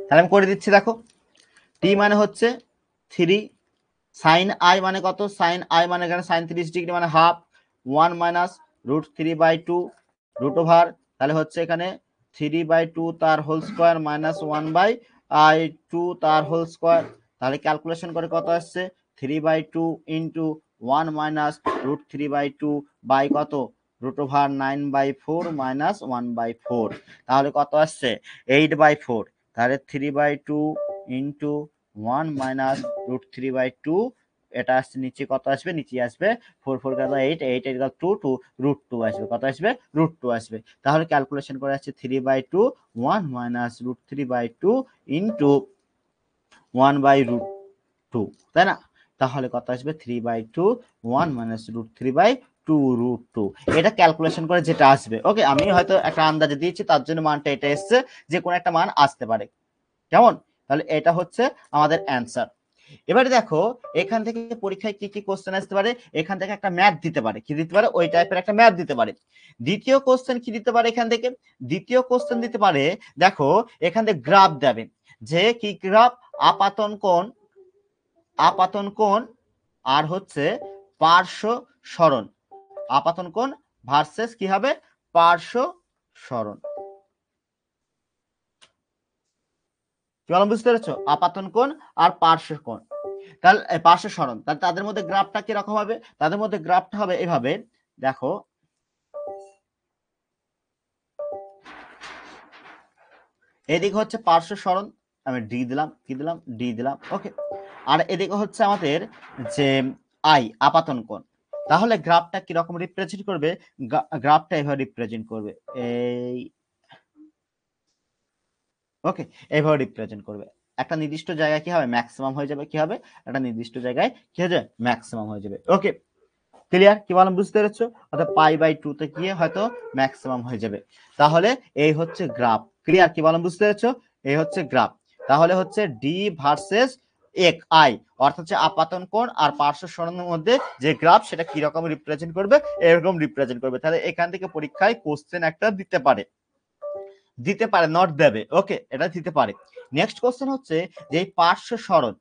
A: তাহলে আমি করে দিচ্ছি, দেখো টি মানে হচ্ছে 3, সাইন আই মানে কত, সাইন আই মানে এখানে সাইন 30 ডিগ্রি মানে হাফ, 1 মাইনাস √3/2 রুট ওভার, তাহলে হচ্ছে এখানে 3/2 তার হোল স্কোয়ার মাইনাস 1/2 তার হোল স্কোয়ার, তাহলে ক্যালকুলেশন করে কত আসছে, 3/2 ইন্টু 1 মাইনাস √3/2 বাই কত রুট ওভার 9/4 মাইনাস 1/4, তাহলে কত আসছে 8/4, তাহলে 3/2 ইন্টু 1 মাইনাস √3/2, এটা আসছে নিচে কত আসবে, নিচে আসবে 4 4 কত 8 8 8 2 2 √2 আসবে, কত আসবে √2 আসবে। তাহলে ক্যালকুলেশন করে আসছে 3/2 1 মাইনাস √3/2 ইন্টু 1/√2, তাই না। তাহলে কত আসবে 3/2 1 মাইনাস √3/2 এটা ক্যালকুলেশন করে যেটা আসবে। ওকে, আমি হয়তো একটা আন্দাজে দিয়েছি, তার জন্য মানটা এটা এসছে, যে কোনো একটা মান আসতে পারে। কেমন? তাহলে এটা হচ্ছে আমাদের অ্যান্সার। এবারে দেখো এখান থেকে পরীক্ষায় কি কি কোশ্চেন আসতে পারে। এখান থেকে একটা ম্যাথ দিতে পারে, কি দিতে পারে, ওই টাইপের একটা ম্যাথ দিতে পারে। দ্বিতীয় কোশ্চেন কি দিতে পারে এখান থেকে, দ্বিতীয় কোশ্চেন দিতে পারে, দেখো এখান থেকে গ্রাফ দেবে, যে কি গ্রাফ, আপাতন কোণ আর হচ্ছে পার্শ্ব সরণ, আপাতন কোণ ভার্সেস কি হবে, পার্শ্ব সরণ। কি বললাম বুঝতে পেরেছো? আপাতন কোণ আর পার্শ্ব কোণ, তাহলে পার্শ্ব সরণ, তাহলে তাদের মধ্যে গ্রাফটা কি রকম হবে, তাদের মধ্যে গ্রাফটা হবে এভাবে, দেখো এদিকে হচ্ছে পার্শ্ব সরণ, আমি ডি দিলাম, কি দিলাম, ডি দিলাম। ওকে, আর এদিকে হচ্ছে আমাদের যে আই, আপাতন কোণ। তাহলে গ্রাফটা কি রকম রিপ্রেজেন্ট করবে, গ্রাফটা এভাবে রিপ্রেজেন্ট করবে, এই ওকে, এইভাবে রিপ্রেজেন্ট করবে। একটা নির্দিষ্ট জায়গায় কি হবে, ম্যাক্সিমাম হয়ে যাবে, কি হবে, একটা নির্দিষ্ট জায়গায় কি হয়ে যাবে, ম্যাক্সিমাম হয়ে যাবে। ওকে, ক্লিয়ার? কি বললাম বুঝতে পেরেছো? অর্থাৎ π/2 তে গিয়ে হয়তো ম্যাক্সিমাম হয়ে যাবে। তাহলে এই হচ্ছে গ্রাফ। ক্লিয়ার? কি বললাম বুঝতে পেরেছো? এই হচ্ছে গ্রাফ। তাহলে হচ্ছে ডি ভার্সেস এক আই, অর্থাৎ হচ্ছে আপাতন কোণ আর পার্শ্ব সরণের মধ্যে যে গ্রাফ, সেটা কি রকম রিপ্রেজেন্ট করবে, এরকম রিপ্রেজেন্ট করবে। তাহলে এখান থেকে পরীক্ষায় কোশ্চেন একটা দিতে পারে, নট দেবে। ওকে, এটা দিতে পারে। নেক্সট কোশ্চেন হচ্ছে যে এই পার্শ্ব সরণ,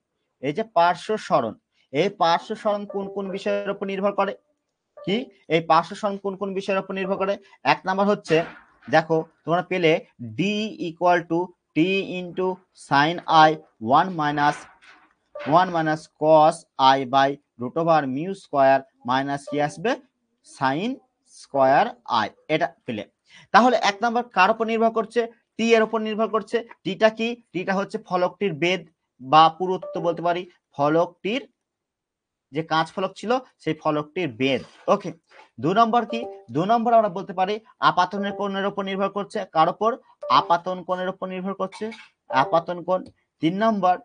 A: এই যে পার্শ্ব সরণ, এই পার্শ্ব সরণ কোন কোন বিষয়ের উপর নির্ভর করে, কি এই পার্শ্ব সরণ কোন কোন বিষয়ের উপর নির্ভর করে। এক নাম্বার হচ্ছে, দেখো তোমরা পেলে d equal to t into sine i 1 minus cos i by root over mu square minus কি আসবে, সাইন স্কোয়ার আই, এটা পেলে। তাহলে এক নাম্বার কার উপর নির্ভর করছে, টি এর উপর নির্ভর করছে। টিটা কি, টিটা হচ্ছে ফলকটির বেদ বা পুরুত্ব বলতে পারি, ফলকটির যে কাঁচ ফলক ছিল সেই ফলকটির বেদ। ওকে, 2 নম্বর কি, 2 নম্বর আমরা বলতে পারি আপাতনের কোণের উপর নির্ভর করছে, কার উপর, আপাতন কোণের উপর নির্ভর করছে, আপাতন কোণ। 3 নম্বর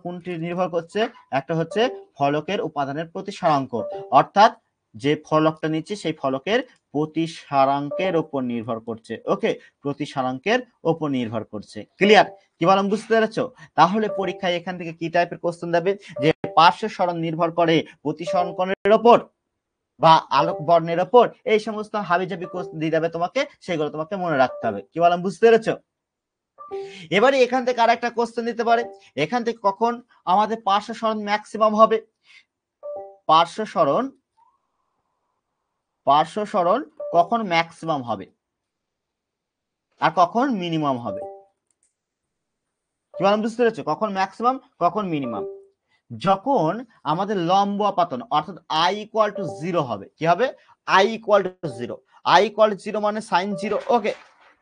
A: কোনটি নির্ভর করছে, একটা হচ্ছে ফলকের উপাদানের প্রতিসরাঙ্ক, অর্থাৎ যে ফলকটা নিচ্ছে সেই ফলকের প্রতিসরাঙ্কের উপর নির্ভর করছে। ওকে, প্রতিসরাঙ্কের উপর নির্ভর করছে। ক্লিয়ার? কি বললাম বুঝতে পেরেছো? তাহলে পরীক্ষায় এখান থেকে কি টাইপের কোশ্চেন দেবে, যে পার্শ্ব সরণ নির্ভর করে প্রতিসরণ কোণের ওপর বা আলোক বর্ণের ওপর, এই সমস্ত হাবিজাবি কোশ্চেন দিয়ে দেবে তোমাকে, সেগুলো তোমাকে মনে রাখতে হবে। কি বললাম বুঝতে পেরেছো? এবারে এখান থেকে আর একটা কোশ্চেন দিতে পারে, এখান থেকে কখন আমাদের পার্শ্ব সরণ ম্যাক্সিমাম হবে, পার্শ্ব সরণ কখন ম্যাক্সিমাম হবে আর কখন মিনিমাম হবে। কি বললাম বুঝতে পেরেছো? কখন ম্যাক্সিমাম, কখন মিনিমাম, যখন আমাদের লম্ব আপাতন অর্থাৎ আই ইকুয়াল টু 0 হবে। কি হবে, I equal two 0, I equal two 0 মানে সাইন 0। ওকে,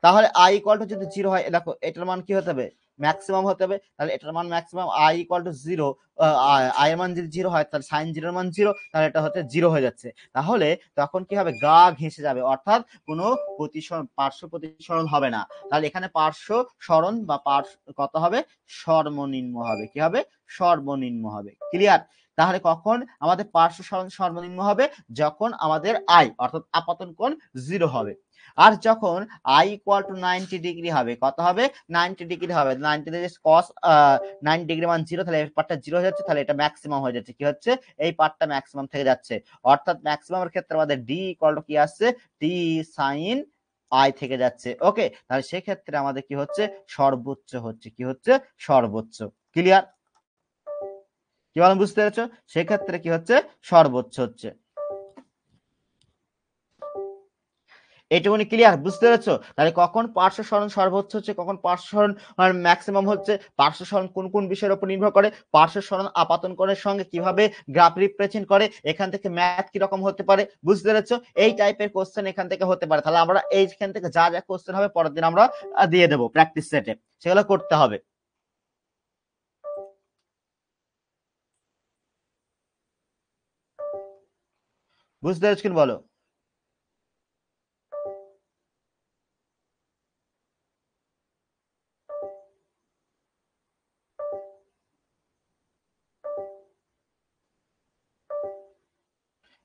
A: তাহলে আই ইকুয়াল টু যদি 0 হয়, দেখো এটার মান কি হতে হবে, ম্যাক্সিমাম হতে হবে। তাহলে এটার মান maximum, I equal two 0, I এর মান যদি 0 হয় তাহলে সাইন 0 এর মান 0, তাহলে এটা হচ্ছে 0 হয়ে যাচ্ছে। তাহলে তখন কি হবে, গা ঘেঁষে যাবে, অর্থাৎ কোনো পার্শ্ব প্রতিসরণ হবে না। তাহলে এখানে পার্শ্ব সরণ বা কত হবে, সর্বনিম্ন হবে। কি হবে, সর্বনিম্ন হবে। ক্লিয়ার? তাহলে কখন আমাদের পার্শ্ব সরণ সর্বনিম্ন হবে, যখন আমাদের আই অর্থাৎ আপাতন কোণ 0 হবে। আর যখন আই ইকুয়াল টু 90 ডিগ্রি হবে, কত হবে, 90 ডিগ্রি হবে, 90 ডিগ্রি কস 90 ডিগ্রি মান 0, তাহলে এই পার্টটা 0 হয়ে যাচ্ছে, তাহলে এটা ম্যাক্সিমাম হয়ে যাচ্ছে। কি হচ্ছে, এই পার্টটা ম্যাক্সিমাম থেকে যাচ্ছে, অর্থাৎ ম্যাক্সিমামের ক্ষেত্রে আমাদের ডি ইকুয়াল টু কি আসছে, টি সাইন আই থেকে যাচ্ছে। ওকে, তাহলে সেক্ষেত্রে আমাদের কি হচ্ছে, সর্বোচ্চ হচ্ছে, কি হচ্ছে, সর্বোচ্চ। ক্লিয়ার? কি বলেন বুঝতে পেরেছো? সেক্ষেত্রে কি হচ্ছে, সর্বোচ্চ হচ্ছে। এইটুকুনি ক্লিয়ার? বুঝতে পেরেছো? তাহলে কখন পার্শ্ব সরণ সর্বোচ্চ হচ্ছে, কখন পার্শ্ব সরণ ম্যাক্সিমাম হচ্ছে, পার্শ্ব সরণ কোন কোন বিষয়ের উপর নির্ভর করে, পার্শ্ব সরণ আপাতন কোণের সঙ্গে কিভাবে গ্রাফ রিপ্রেজেন্ট করে, এখান থেকে ম্যাথ কি রকম হতে পারে। বুঝতে পেরেছো? এই টাইপের কোশ্চেন এখান থেকে হতে পারে। তাহলে আমরা এইখান থেকে যা যা কোশ্চেন হবে পরের দিন আমরা দিয়ে দেবো প্র্যাকটিস সেটে, সেগুলো করতে হবে। বুঝতে পেরেছো কিনা বলো?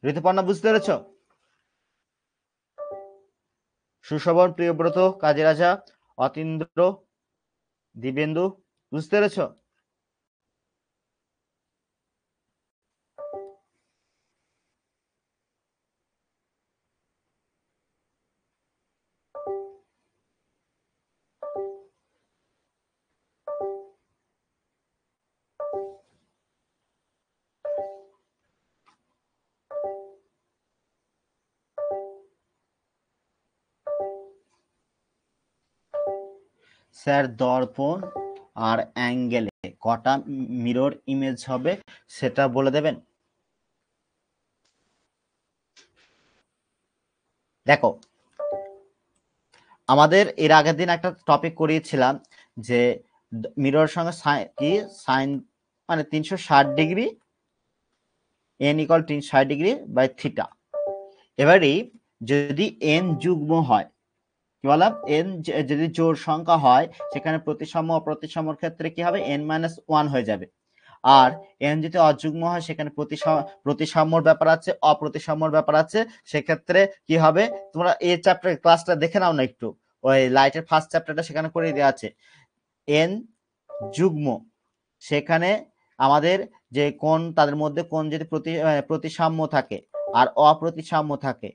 A: ঋতুপর্ণা বুঝতে পেরেছ? সুশোভন, প্রিয়ব্রত, কাজী রাজা, অতীন্দ্র, দিবেন্দু বুঝতে পেরেছ? স্যার দর্পণ আর অ্যাঙ্গেলে কটা মিরর ইমেজ হবে সেটা বলে দেবেন। দেখো, আমাদের এর আগের দিন একটা টপিক করিয়েছিলাম যে মিরর সঙ্গে কি সাইন মানে 360 degree, n equal 360 degree by theta. এবারে যদি n যুগ্ম হয়, কি বললাম, n যদি জোড় সংখ্যা হয় সেখানে প্রতিসাম্য অপ্রতিসাম্যর ক্ষেত্রে কি হবে, n-1 হয়ে যাবে। আর n যদি অযুগ্ম হয় সেখানে প্রতিসাম্যর ব্যাপার আছে, অপ্রতিসাম্যর ব্যাপার আছে। সেক্ষেত্রে কি হবে, তোমরা এই চ্যাপ্টার ক্লাসটা দেখে নাও না একটু, ওই লাইটের ফার্স্ট চ্যাপ্টারটা সেখানে করে দেওয়া আছে। n যুগ্ম সেখানে আমাদের যে কোণ, তাদের মধ্যে কোণ যদি প্রতিসাম্য থাকে আর অপ্রতিসাম্য থাকে,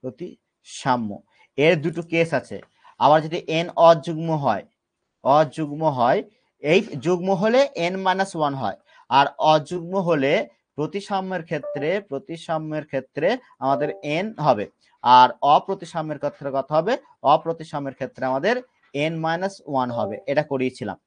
A: প্রতিসাম্য এর দুটো কেস আছে। আবার যদি n অযুগ্ম হয়, এই যুগ্ম হলে n-1 হয়, আর অযুগ্ম হলে প্রতিসাম্যের ক্ষেত্রে আমাদের n হবে, আর অপ্রতিসাম্যের ক্ষেত্রে কত হবে, অপ্রতিসাম্যের ক্ষেত্রে আমাদের n-1 হবে। এটা করিয়েছিলাম,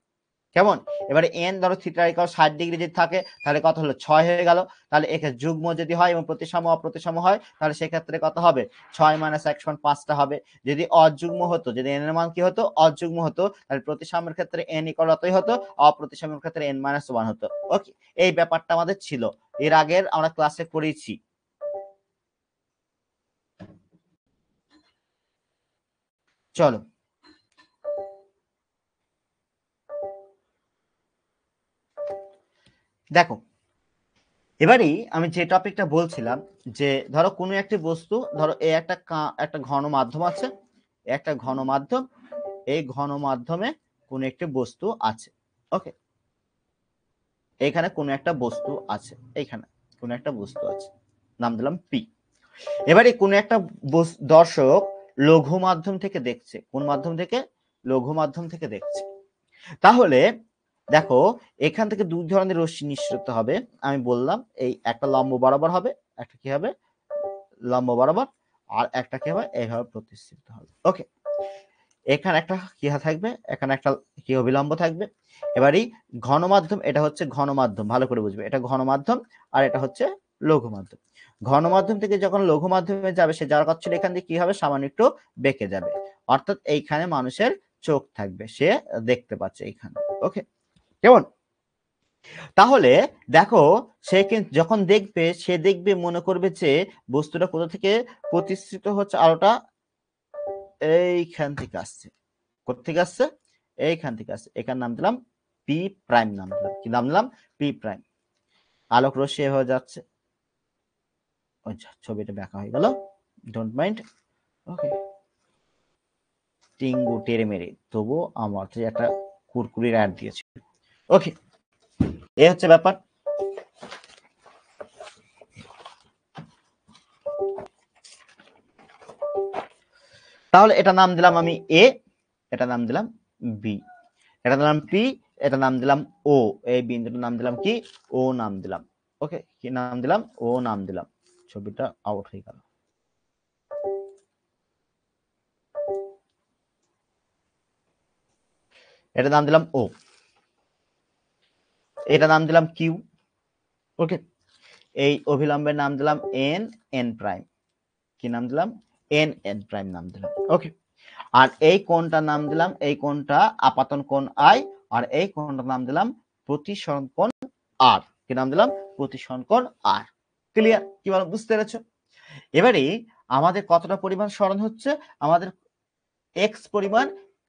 A: কেমন? এবারে n ধরো থিটা ইকুয়াল 60 ডিগ্রি যদি থাকে তাহলে কত হলো, 6 হয়ে গেল। তাহলে একে যুগ্ম যদি হয় এবং প্রতিসাম্য অপ্রতিসাম্য হয় তাহলে সেক্ষেত্রে কত হবে, 6 - 1 = 5টা হবে। যদি অযুগ্ম হতো, যদি n এর মান কি হতো, অযুগ্ম হতো, তাহলে প্রতিসাম্যের ক্ষেত্রে n ইকুয়াল কতই হতো, অপ্রতিসাম্যের ক্ষেত্রে n-1 হতো। ওকে, এই ব্যাপারটা আমাদের ছিল, এর আগের আমরা ক্লাসে করেছি। চলো দেখো, এবারে আমি যে টপিকটা বলছিলাম যে ধরো কোনো একটি বস্তু, ধরো এই একটা ঘন মাধ্যম আছে, একটা ঘন মাধ্যম, এই ঘন মাধ্যমে কোন একটি বস্তু আছে। ওকে, এখানে কোন একটা বস্তু আছে, এইখানে কোন একটা বস্তু আছে, নাম দিলাম পি। এবারে কোন একটা দর্শক লঘু মাধ্যম থেকে দেখছে, কোন মাধ্যম থেকে, লঘু মাধ্যম থেকে দেখছে। তাহলে দেখো, এখান থেকে দুই ধরনের রশ্মি নিঃসৃত হবে। আমি বললাম এই একটা লম্ব বরাবর হবে, একটা কি হবে, লম্ব বরাবর, আর একটা কি হবে, এইভাবে প্রতিসৃত হবে। ওকে, এখানে একটা কি থাকবে, এখানে একটা কি অভিলম্ব থাকবে। এবারে ঘন মাধ্যম, এটা হচ্ছে ঘন মাধ্যম, ভালো করে বুঝবে, এটা ঘন মাধ্যম আর এটা হচ্ছে লঘু মাধ্যম। ঘন মাধ্যম থেকে যখন লঘু মাধ্যমে যাবে, সে যাওয়ার কথা ছিল এখান দিয়ে কি হবে, সামান্য একটু বেঁকে যাবে, অর্থাৎ এইখানে মানুষের চোখ থাকবে, সে দেখতে পাচ্ছে এইখানে। ওকে, কেমন? তাহলে দেখো, সে যখন দেখবে, সে দেখবে মনে করবে যে বস্তুটা কোথা থেকে প্রতিসৃত হচ্ছে, আলোটা এইখান থেকে আসছে। কোথা থেকে আসছে, এইখান থেকে আসছে। এখানে নাম দিলাম পি প্রাইম, নাম দিলাম কি, নাম দিলাম পি প্রাইম। আলোক রশ্মি হয়ে যাচ্ছে, ছবিটা ব্যাখ্যা হয়ে গেল, ডোন্ট মাইন্ড। ওকে, টিঙ্গু টেরে মেরে তবু আমার একটা কুরকুরির অ্যাড দিয়েছে। ওকে, এই হচ্ছে ব্যাপার। তাহলে এটা নাম দিলাম আমি এ, এটা নাম দিলাম বি, এটা নাম পি, এটা নাম দিলাম ও, এই বিন্দুটার নাম দিলাম কি, ও নাম দিলাম। ওকে, কি নাম দিলাম, ও নাম দিলাম। ছবিটা আউট হয়ে গেল। এটা নাম দিলাম ও, এটা নাম দিলাম কিউ। ওকে, এই অভিলম্বের নাম দিলাম এন এন প্রাইম, কি নাম দিলাম, এন এন প্রাইম নাম দিলাম। ওকে, আর এই কোণটার নাম দিলাম, এই কোণটা আপাতন কোণ আই, আর এই কোণটার নাম দিলাম প্রতিসরণ কোণ আর, কি নাম দিলাম, প্রতিসরণ কোণ আর। ক্লিয়ার? কি বলো, বুঝতে পেরেছো? এবারে আমাদের কতটা পরিমাণ সরণ হচ্ছে, আমাদের এক্স পরিমাণ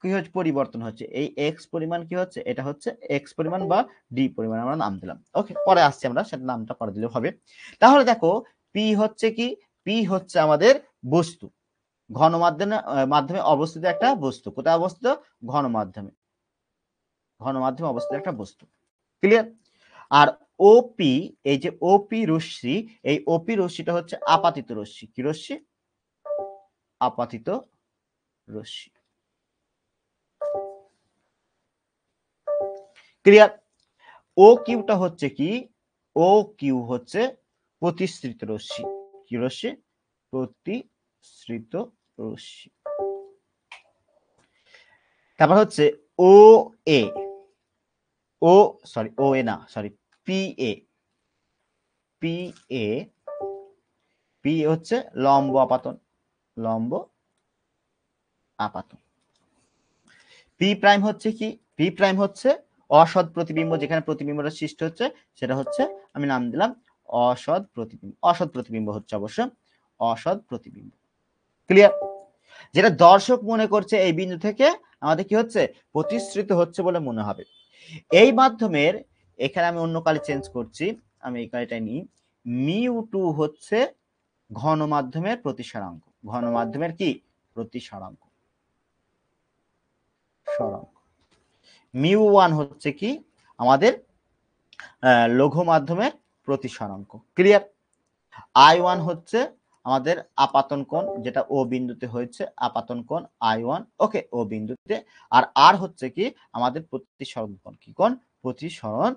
A: কি হচ্ছে পরিবর্তন হচ্ছে, এই এক্স পরিমাণ কি হচ্ছে, এটা হচ্ছে এক্স পরিমাণ বা ডি পরিমাণ আমরা নাম দিলাম। ওকে, পরে আসছি আমরা, সেটা নামটা পরে দিলেও হবে। তাহলে দেখো পি হচ্ছে কি, পি হচ্ছে আমাদের বস্তু, ঘন মাধ্যমে মাধ্যমে অবস্থিত একটা বস্তু। কোথায় অবস্থিত? ঘন মাধ্যমে, ঘন মাধ্যমে অবস্থিত একটা বস্তু। ক্লিয়ার? আর ওপি, এই যে ওপি রশ্মি, এই ওপি রশ্মিটা হচ্ছে আপাতিত রশ্মি। কি রশ্মি? আপাতিত রশ্মি। ক্লিয়ার? ও কিউটা হচ্ছে কি, ও কিউ হচ্ছে প্রতিসৃত রশ্মি। কি রশ্মি? প্রতিসৃত রশ্মি। তারপর হচ্ছে ও এ, ও সরি ও এ না, sorry P A, P A, P হচ্ছে লম্ব আপাতন, লম্ব আপাতন। পি প্রাইম হচ্ছে কি, পি প্রাইম হচ্ছে অসৎ প্রতিবিম্ব, যেখানে প্রতিবিম্বটা সৃষ্টি হচ্ছে সেটা হচ্ছে, আমি নাম দিলাম অসৎ প্রতিবিম্ব। অসৎ প্রতিবিম্ব হচ্ছে অবশ্য অসৎ প্রতিবিম্ব। ক্লিয়ার? যেটা দর্শক মনে করছে এই বিন্দু থেকে আমাদের কি হচ্ছে, প্রতিসৃত হচ্ছে বলে মনে হবে। এই মাধ্যমের, এখানে আমি অন্য কালি চেঞ্জ করছি, আমি এই কালিটাই নিই। মিউ টু হচ্ছে ঘন মাধ্যমের প্রতিসরাঙ্ক। ঘন মাধ্যমের কি? প্রতিসরাঙ্ক। সরাঙ্ক। মিউ ওয়ান হচ্ছে কি আমাদের লঘু মাধ্যমের প্রতিসরাঙ্ক। ক্লিয়ার? আই ওয়ান হচ্ছে আমাদের আপাতন কোণ, যেটা ও বিন্দুতে হয়েছে আপাতন কোণ আই ওয়ান। ওকে, ও বিন্দুতে। আর আর হচ্ছে কি আমাদের প্রতিসরণ কোণ। কি কোণ? প্রতিসরণ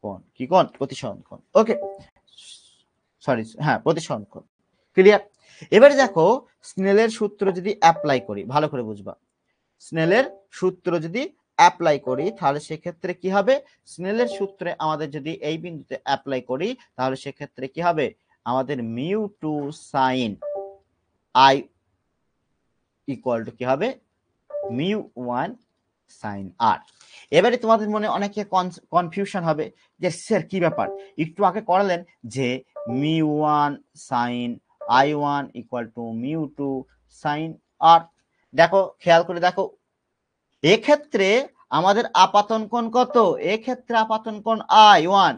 A: কোণ। কি কোণ? প্রতিসরণ কোণ। ওকে, সরি, হ্যাঁ প্রতিসরণ কোণ। ক্লিয়ার? এবারে দেখো স্নেলের সূত্র যদি অ্যাপ্লাই করি, ভালো করে বুঝবা, স্নেলের সূত্র যদি অ্যাপ্লাই করি তাহলে সেক্ষেত্রে কি হবে, স্নেলের সূত্রে আমাদের যদি এই বিন্দুতে অ্যাপ্লাই করি তাহলে সেক্ষেত্রে কি হবে, আমাদের mu two sine i equal to কি হবে, মিউ ওয়ান সাইন আর। এবারে তোমাদের মনে অনেকে কনফিউশন হবে যে স্যার কি ব্যাপার, একটু আগে করালেন যে mu one sine I one equal to mu two sine R. দেখো খেয়াল করে দেখো, এক্ষেত্রে আমাদের আপাতন কোণ কত, এক্ষেত্রে আপাতন কোণ আই ওয়ান,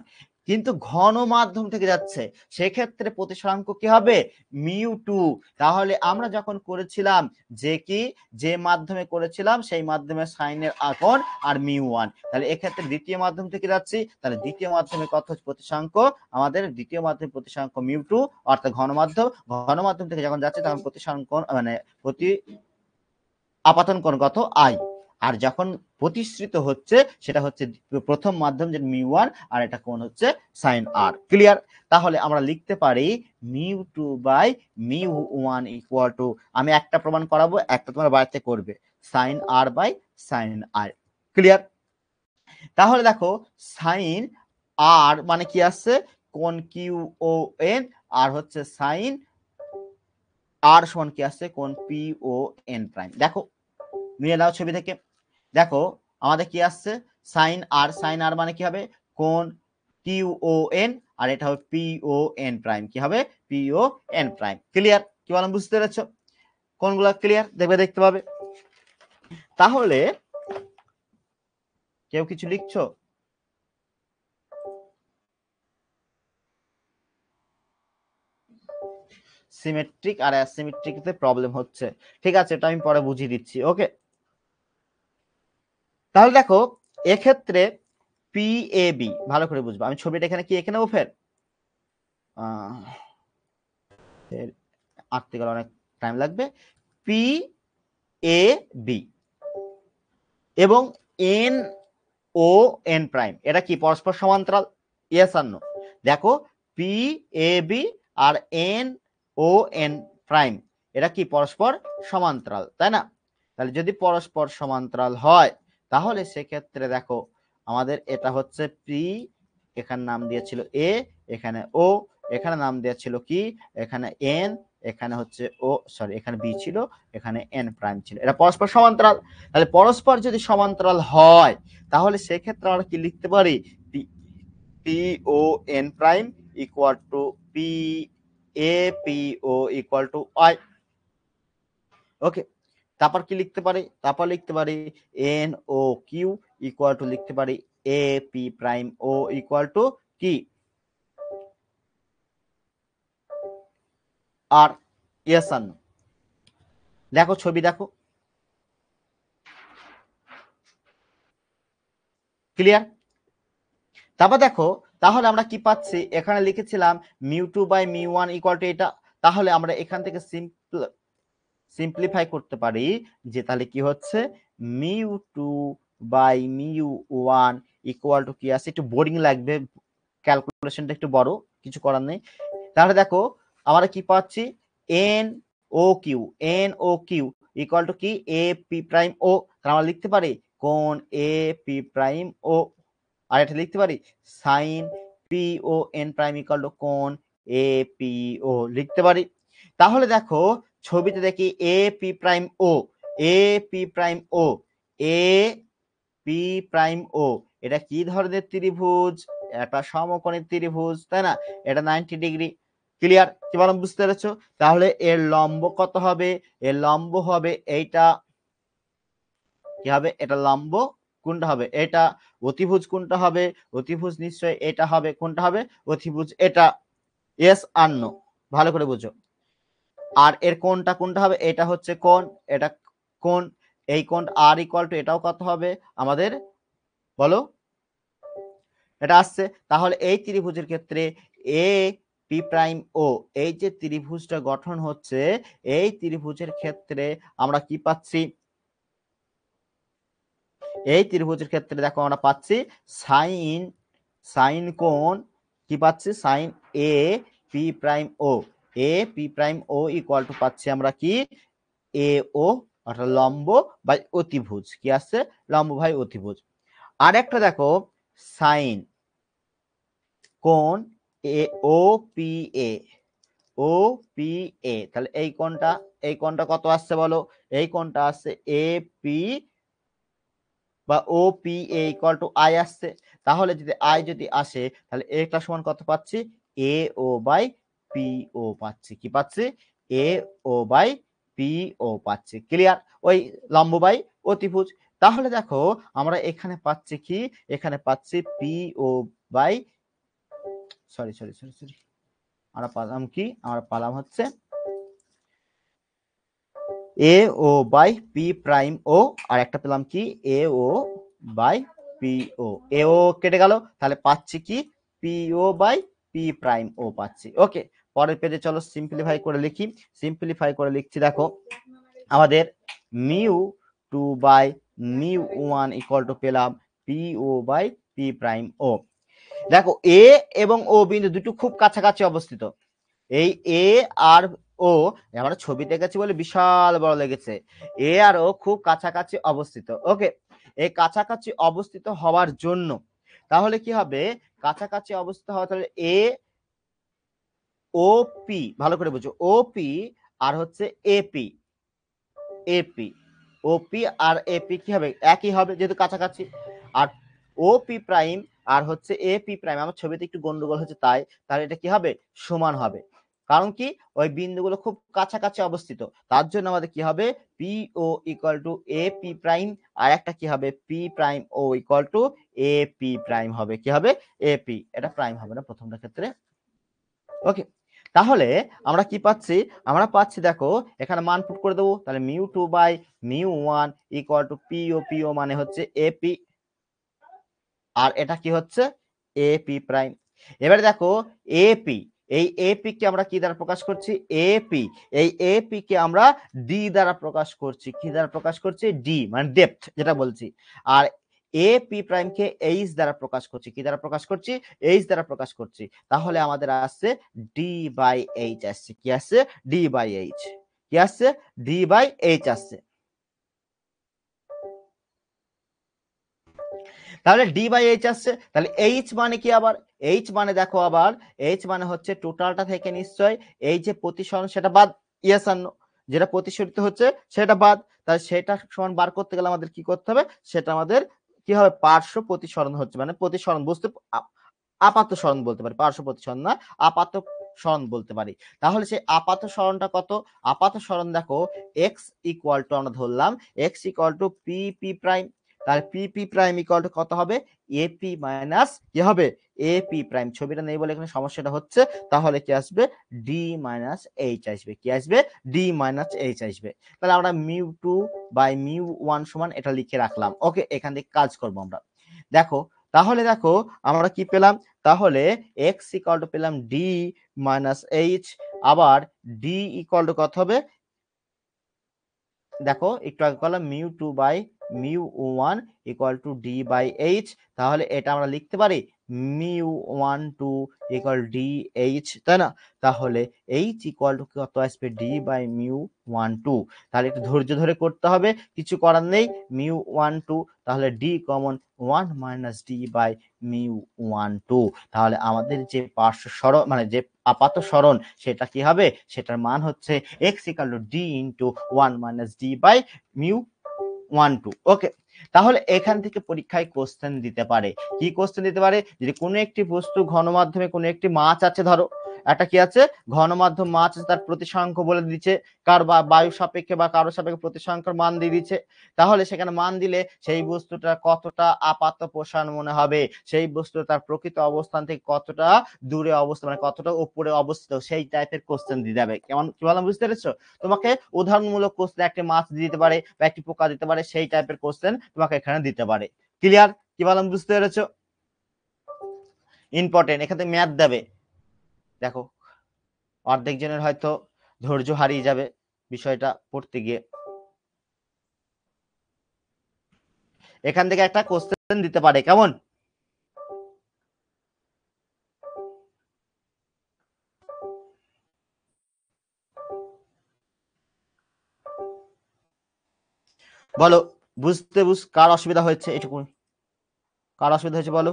A: কিন্তু ঘন মাধ্যম থেকে যাচ্ছে, সেক্ষেত্রে প্রতিসরাঙ্ক কি হবে, মিউ টু। তাহলে আমরা যখন করেছিলাম যে কি, যে মাধ্যমে করেছিলাম সেই মাধ্যমে সাইনের কোণ আর মিউ ওয়ান, তাহলে এক্ষেত্রে দ্বিতীয় মাধ্যম থেকে যাচ্ছি, তাহলে দ্বিতীয় মাধ্যমে কত হচ্ছে প্রতিসরাঙ্ক, আমাদের দ্বিতীয় মাধ্যমে প্রতিসরাঙ্ক মিউ টু, অর্থাৎ ঘন মাধ্যম। ঘন মাধ্যম থেকে যখন যাচ্ছে তখন প্রতিসরাঙ্ক মানে প্রতি আপাতন কোণ কত, আই। আর যখন প্রতিসৃত হচ্ছে সেটা হচ্ছে প্রথম মাধ্যম যে মিউ ওয়ান, আর এটা কোণ হচ্ছে সাইন আর। ক্লিয়ার? তাহলে আমরা লিখতে পারি mu two by mu one equal to, আমি একটা প্রমাণ করাবো, একটা তোমার বাড়িতে করবে, sine r by sine r. Clear? তাহলে দেখো সাইন আর মানে কি আসছে, কোণ কিউ ও এন, আর হচ্ছে সাইন আর সমান কি আসছে, কোণ পি ও এন প্রাইম। দেখো নিয়ে নাও ছবি থেকে, দেখো আমাদের কি আসছে সাইন আর, সাইন আর মানে কি হবে, কোণ কিউ ও এন, আর এটা হবে পি ও এন প্রাইম। কি হবে, P O N prime. Clear? কি বললাম বুঝতে পেরেছো? কোনগুলা ক্লিয়ার দেখবে, দেখতে পাবে। তাহলে কেউ কিছু লিখছো? সিমেট্রিক আর অ্যাসিমেট্রিকতে প্রবলেম হচ্ছে, ঠিক আছে, এটা আমি পরে বুঝিয়ে দিচ্ছি। ওকে, তাহলে দেখো এক্ষেত্রে পি এ বি ভালো করে বুঝবো, আমি ছবিটা এখানে কি এখানেও ফের আঁকতে গেলে অনেক টাইম লাগবে। পি এ বি এবং এন ও এন প্রাইম, এটা কি পরস্পর সমান্তরাল? ইয়েস আর নো? দেখো পি এ বি আর এন ও এন প্রাইম, এটা কি পরস্পর সমান্তরাল, তাই না? তাহলে যদি পরস্পর সমান্তরাল হয় তাহলে সেক্ষেত্রে দেখো আমাদের এটা হচ্ছে পি, এখানে নাম দিয়েছিল এ, এখানে ও, এখানে নাম দিয়েছিল কি, এখানে এন, এখানে হচ্ছে ও সরি এখানে বি ছিল, এখানে এন প্রাইম ছিল, এটা পরস্পর সমান্তরাল। তাহলে পরস্পর যদি সমান্তরাল হয় তাহলে সেক্ষেত্রে আমরা কি লিখতে পারি, P O N prime equal to P A P O equal to I. Okay, তারপর কি লিখতে পারি, তারপর লিখতে পারি N O Q equal to লিখতে পারি A P prime O equal to কি আর ইয়েস আর নো। দেখো ছবি দেখো, ক্লিয়ার? তারপর দেখো তাহলে আমরা কি পাচ্ছি, এখানে লিখেছিলাম মিউ2 বাই মিউ1 ইকুয়াল টু এটা, তাহলে আমরা এখান থেকে সিম্পলিফাই করতে পারি যে তাহলে কি হচ্ছে মিউ2 বাই মিউ1 ইকুয়াল টু কি আছে, একটু বোরিং লাগবে, ক্যালকুলেশনটা একটু বড়, কিছু করার নেই। তাহলে দেখো আমরা কি পাচ্ছি N O Q equal to কি এ পি প্রাইম ও, তাহলে আমরা লিখতে পারি কোণ এ পি প্রাইম ও, আর এটা লিখতে পারি sine P O N prime equal to কোণ এ পি ও লিখতে পারি। তাহলে দেখো ছবিতে দেখি A P prime O, A P prime O, A P prime O, এটা কি ধরনের ত্রিভুজ, এটা সমকোণী ত্রিভুজ, তাই না? এটা 90 ডিগ্রি। ক্লিয়ার? কি বললাম বুঝতে পেরেছো? তাহলে এর লম্ব কত হবে? এর লম্ব হবে এইটা, কি হবে এটা লম্ব, কোনটা হবে এটা, অতিভুজ কোনটা হবে, অতিভুজ নিশ্চয় এটা হবে, কোনটা হবে অতিভুজ এটা, ইয়েস আর নো, ভালো করে বুঝো। আর এর কোনটা কোনটা হবে, এটা হচ্ছে কোণ, এটা কোণ, এই কোণ আর ইকুয়াল টু এটাও কত হবে আমাদের বলো, এটা আসছে। তাহলে এই ত্রিভুজের ক্ষেত্রে এ পি প্রাইম ও, এই যে ত্রিভুজটা গঠন হচ্ছে, এই ত্রিভুজের ক্ষেত্রে আমরা কি পাচ্ছি, এই ত্রিভুজের ক্ষেত্রে দেখো আমরা পাচ্ছি সাইন, সাইন কোণ কি পাচ্ছি sine A P prime O, A P prime O equal to পাচ্ছি আমরা কি এ ও, অর্থাৎ লম্ব বাই অতিভুজ, কি আসছে লম্ব বাই অতিভুজ। আর একটা দেখো সাইন কোণ এ ও পি এ, ও পি এ, তাহলে এই কোণটা, এই কোণটা কত আসছে বলো, এই কোণটা আসছে এ পি বা O P A equal to i আসছে। তাহলে যদি আই যদি আসে তাহলে এটা সমান কত পাচ্ছি এ ও বাই পি ও পাচ্ছি, কি পাচ্ছি এ ও বাই পি ও পাচ্ছি। ক্লিয়ার? ওই লম্ব বাই অতিভুজ। তাহলে দেখো আমরা এখানে পাচ্ছি কি, এখানে পাচ্ছি P O by, sorry sorry sorry sorry, আমরা পালাম কি, আমরা পালাম হচ্ছে A O by P prime O, আর একটা পেলাম কি এ ও বাই পি ও, এ ও কেটে গেল, তাহলে পাচ্ছি কি P O by P prime O পাচ্ছি। ওকে, পরের পেজে চলো সিম্পলিফাই করে লিখি। সিম্পলিফাই করে লিখছি, দেখো আমাদের mu two by mu one equal to পেলাম P O by P prime O. দেখো এ এবং ও বিন্দু দুটো খুব কাছাকাছি অবস্থিত, এই এ আর ও, আমরা ছবি দেখেছি বলে বিশাল বড় লেগেছে, এ আর ও খুব কাছাকাছি অবস্থিত। ওকে, এই কাছাকাছি অবস্থিত হওয়ার জন্য তাহলে কি হবে, কাছাকাছি অবস্থিত হওয়া, তাহলে এ ও পি, ভালো করে বুঝো, ও পি আর হচ্ছে এপি, এপি ওপি আর এপি কি হবে একই হবে যেহেতু কাছাকাছি, আর ও পি প্রাইম আর হচ্ছে এ পি প্রাইম, আমার ছবিতে একটু গন্ডগোল হচ্ছে তাই, তাহলে এটা কি হবে সমান হবে, কারণ কি ওই বিন্দুগুলো খুব কাছাকাছি অবস্থিত, তার জন্য আমাদের কি হবে P O equal to A P prime, আর একটা কি হবে P prime O equal to A P prime হবে, কি হবে এ পি, এটা প্রাইম হবে না প্রথমটা ক্ষেত্রে। ওকে, তাহলে আমরা কি পাচ্ছি, আমরা পাচ্ছি দেখো এখানে মান পুট করে দেবো, তাহলে মিউ2 বাই মিউ1 ইকুয়াল টু পি ও মানে হচ্ছে এপি, আর এটা কি হচ্ছে এপি প্রাইম। এবারে দেখো এপি, এই এপি কে আমরা কি দ্বারা প্রকাশ করছি এপি, এই এপি কে আমরা ডি দ্বারা প্রকাশ করছি, কি দ্বারা প্রকাশ করছি ডি মানে ডেপথ যেটা বলছি, আর এ পি প্রাইম কে এইচ দ্বারা প্রকাশ করছি, কি দ্বারা প্রকাশ করছি এইচ দ্বারা প্রকাশ করছি, তাহলে আমাদের আসছে ডি বাই এইচ আসছে, কি আসছে ডি বাই এইচ, কি আসছে ডি বাই এইচ আসছে। তাহলে ডি বাই এইচ আসছে, তাহলে এইচ মানে কি, আবার এইচ মানে দেখো আবার এইচ মানে হচ্ছে টোটালটা থেকে নিশ্চয় এই যে প্রতিসরণ সেটা বাদ, ইয়েস আর নো, যেটা প্রতিসরিত হচ্ছে সেটা বাদ, তাহলে সেটা সমান বার করতে গেলে আমাদের কি করতে হবে, সেটা আমাদের কি হবে পার্শ্ব প্রতিসরণ হচ্ছে, মানে প্রতিসরণ বুঝতে আপাত সরণ বলতে পারি, পার্শ্ব প্রতিসরণ না আপাত সরণ বলতে পারি। তাহলে সেই আপাত সরণটা কত? আপাত সরণ দেখো এক্স ইকুয়াল টু আমরা ধরলাম x equal to P P prime, তাহলে P P prime equal to কত হবে? এপি মাইনাস কি হবে? AP prime. ছবিটা নেই বলে এখানে সমস্যাটা হচ্ছে, তাহলে কি আসবে? ডি মাইনাস এইচ আসবে। কি আসবে? ডি মাইনাস এইচ আসবে। তাহলে আমরা mu two by mu one সমান এটা লিখে রাখলাম। ওকে, এখান থেকে কাজ করবো আমরা। দেখো তাহলে দেখো আমরা কি পেলাম? তাহলে এক্স ইকুয়াল টু পেলাম ডি মাইনাস এইচ, আবার ডি ইকুয়াল টু কত হবে? দেখো একটু আগে করলাম mu two by mu one equal to d by h, তাহলে এটা আমরা লিখতে পারি mu one two equal d h, তাই না? তাহলে এইচ ইকুয়াল টু কত আসবে? D by mu one two. তাহলে একটু ধৈর্য ধরে করতে হবে, কিছু করার নেই। মিউ ওয়ান টু, তাহলে d common, one minus D by mu one two. তাহলে আমাদের যে পার্শ্ব সরণ মানে যে আপাত সরণ সেটা কি হবে? সেটার মান হচ্ছে x equal to D into one minus D by mu one two. Okay, তাহলে এখান থেকে পরীক্ষায় কোশ্চেন দিতে পারে। কি কোশ্চেন দিতে পারে? যদি কোনো একটি বস্তু ঘন মাধ্যমে কোনো একটি মাছ আছে, ধরো একটা কি আছে? ঘন মাধ্যম মাছ আছে, তার প্রতিসাংখ্য বলে দিচ্ছে, কার বা বায়ু সাপেক্ষে বা কারো সাপেক্ষে প্রতিসাংখ্যর মান দিয়ে দিচ্ছে। তাহলে সেখানে মান দিলে সেই বস্তুটা কতটা আপাত প্রসারণ মনে হবে, সেই বস্তু তার প্রকৃত অবস্থান থেকে কতটা দূরে অবস্থান মানে কতটা উপরে অবস্থিত, সেই টাইপের কোশ্চেন দিয়ে যাবে। কেমন কি বললাম বুঝতে পেরেছো? তোমাকে উদাহরণমূলক কোশ্চেন একটি মাছ দিতে পারে বা একটি পোকা দিতে পারে, সেই টাইপের কোশ্চেন তোমাকে এখানে দিতে পারে। ক্লিয়ার? কি বললাম বুঝতে পেরেছো? ইম্পর্টেন্ট, এখানে ম্যাথ দেবে। দেখো অর্ধেক জনের হয়তো ধৈর্য হারিয়ে যাবে বিষয়টা পড়তে গিয়ে। এখান থেকে একটা কোশ্চেন দিতে পারে, কেমন? বলো কার অসুবিধা হয়েছে? এটুকু কার অসুবিধা হয়েছে বলো?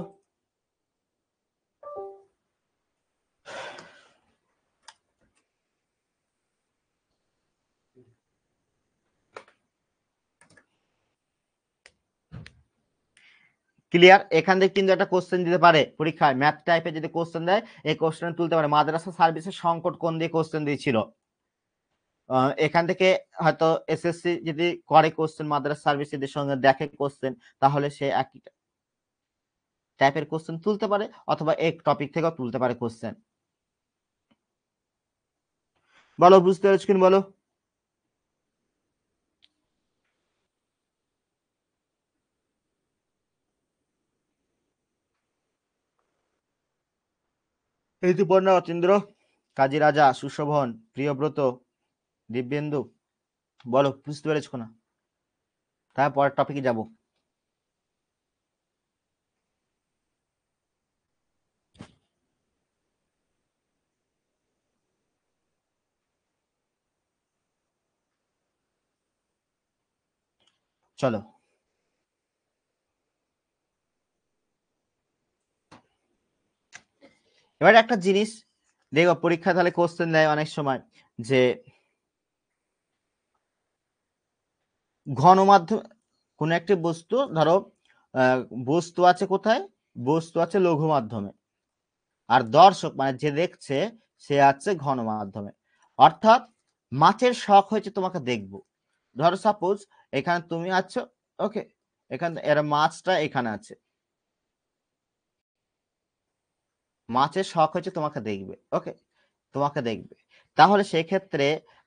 A: ক্লিয়ার? এখান থেকে কিন্তু একটা কোশ্চেন দিতে পারে পরীক্ষায়, ম্যাথ টাইপের যদি কোশ্চেন দেয় এই কোশ্চেন তুলতে পারে। মাদ্রাসা সার্ভিসের সংকট কোণ দিয়ে কোশ্চেন দিয়েছিল, এখান থেকে হয়তো এসএসসি যদি করে কোশ্চেন, মাদ্রাসা সার্ভিসের সঙ্গে দেখে কোশ্চেন, তাহলে সে একই টাইপের কোশ্চেন তুলতে পারে, অথবা এক টপিক থেকেও তুলতে পারে কোশ্চেন। বলো বুঝতে পেরেছো কিনা বলো? ঋতুপর্ণা, অতীন্দ্র, কাজী রাজা, সুশোভন, প্রিয়ব্রত, দিব্যেন্দু, বলো বুঝতে পেরেছো না? তারপর টপিকে যাব। চলো এবার একটা জিনিস দেখো, পরীক্ষা তাহলে কোশ্চেন দেয় অনেক সময় যে ঘন মাধ্যম কোন একটি বস্তু, ধরো বস্তু আছে কোথায়? বস্তু আছে লঘু মাধ্যমে, আর দর্শক মানে যে দেখছে সে আছে ঘন মাধ্যমে। অর্থাৎ মাছের শখ হয়েছে তোমাকে দেখবো। ধরো সাপোজ এখানে তুমি আছো, ওকে, এখানে এর মাছটা এখানে আছে, মাছের শখ হয়েছে তোমাকে দেখবে, ওকে, তোমাকে দেখবে। তাহলে সেক্ষেত্রে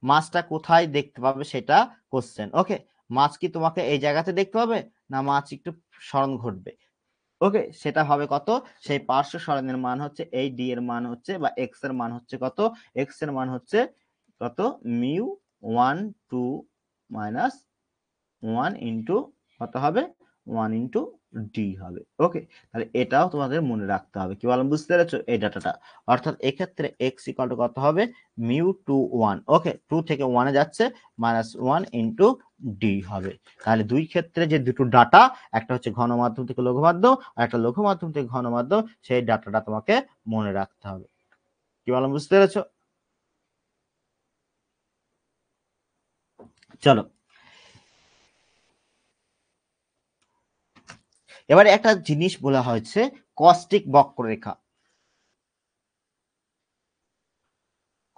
A: মাছটা কোথায় দেখতে পাবে সেটা কোশ্চেন। ওকে, মাছ কি তোমাকে এই জায়গাতে দেখতে পাবে, না মাছ একটু সরণ ঘটবে? ওকে, সেটা হবে কত? সেই পার্শ্ব সরণের মান হচ্ছে এই ডি এর মান হচ্ছে বা এক্স এর মান হচ্ছে কত? এক্স এর মান হচ্ছে কত? Mu one two minus one into কত হবে? ওয়ান ইন্টু ডি হবে। ওকে, তাহলে এটাও তোমাদের মনে রাখতে হবে। কি বললাম বুঝতে পেরেছো এই ডাটাটা? অর্থাৎ এক্ষেত্রে এক্স ইকুয়াল টু কত হবে? Mu two one. Okay, two থেকে ওয়ানে যাচ্ছে, মাইনাস ওয়ান ইন্টু ডি হবে। তাহলে দুই ক্ষেত্রে যে দুটো ডাটা, একটা হচ্ছে ঘন মাধ্যম থেকে লঘু মাধ্যম, আর একটা লঘু মাধ্যম থেকে ঘন মাধ্যম, সেই ডাটাটা তোমাকে মনে রাখতে হবে। কি বললাম বুঝতে পেরেছো? চলো এবারে একটা জিনিস বলা হয়েছে কস্টিক বক্ররেখা।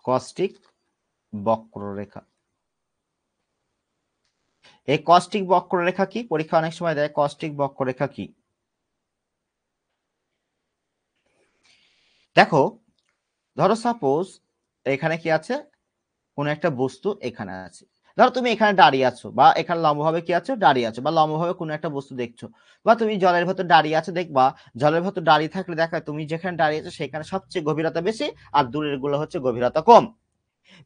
A: কস্টিক বক্ররেখা। এই কস্টিক বক্ররেখা কি? পরীক্ষা অনেক সময় দেয় কস্টিক বক্ররেখা কি। দেখো, ধরো সাপোজ এখানে কি আছে, কোন একটা বস্তু এখানে আছে। ধরো তুমি এখানে দাঁড়িয়ে আছো, বা এখানে লম্বভাবে কি আছো, দাঁড়িয়ে আছো, বা লম্বভাবে কোনো একটা বস্তু দেখছো, বা তুমি জলের ভেতর দাঁড়িয়ে আছো, দেখবা জলের ভেতর দাঁড়িয়ে থাকলে দেখা তুমি যেখানে দাঁড়িয়ে আছো সেখানে সবচেয়ে গভীরতা বেশি, আর দূরের গুলো হচ্ছে গভীরতা কম।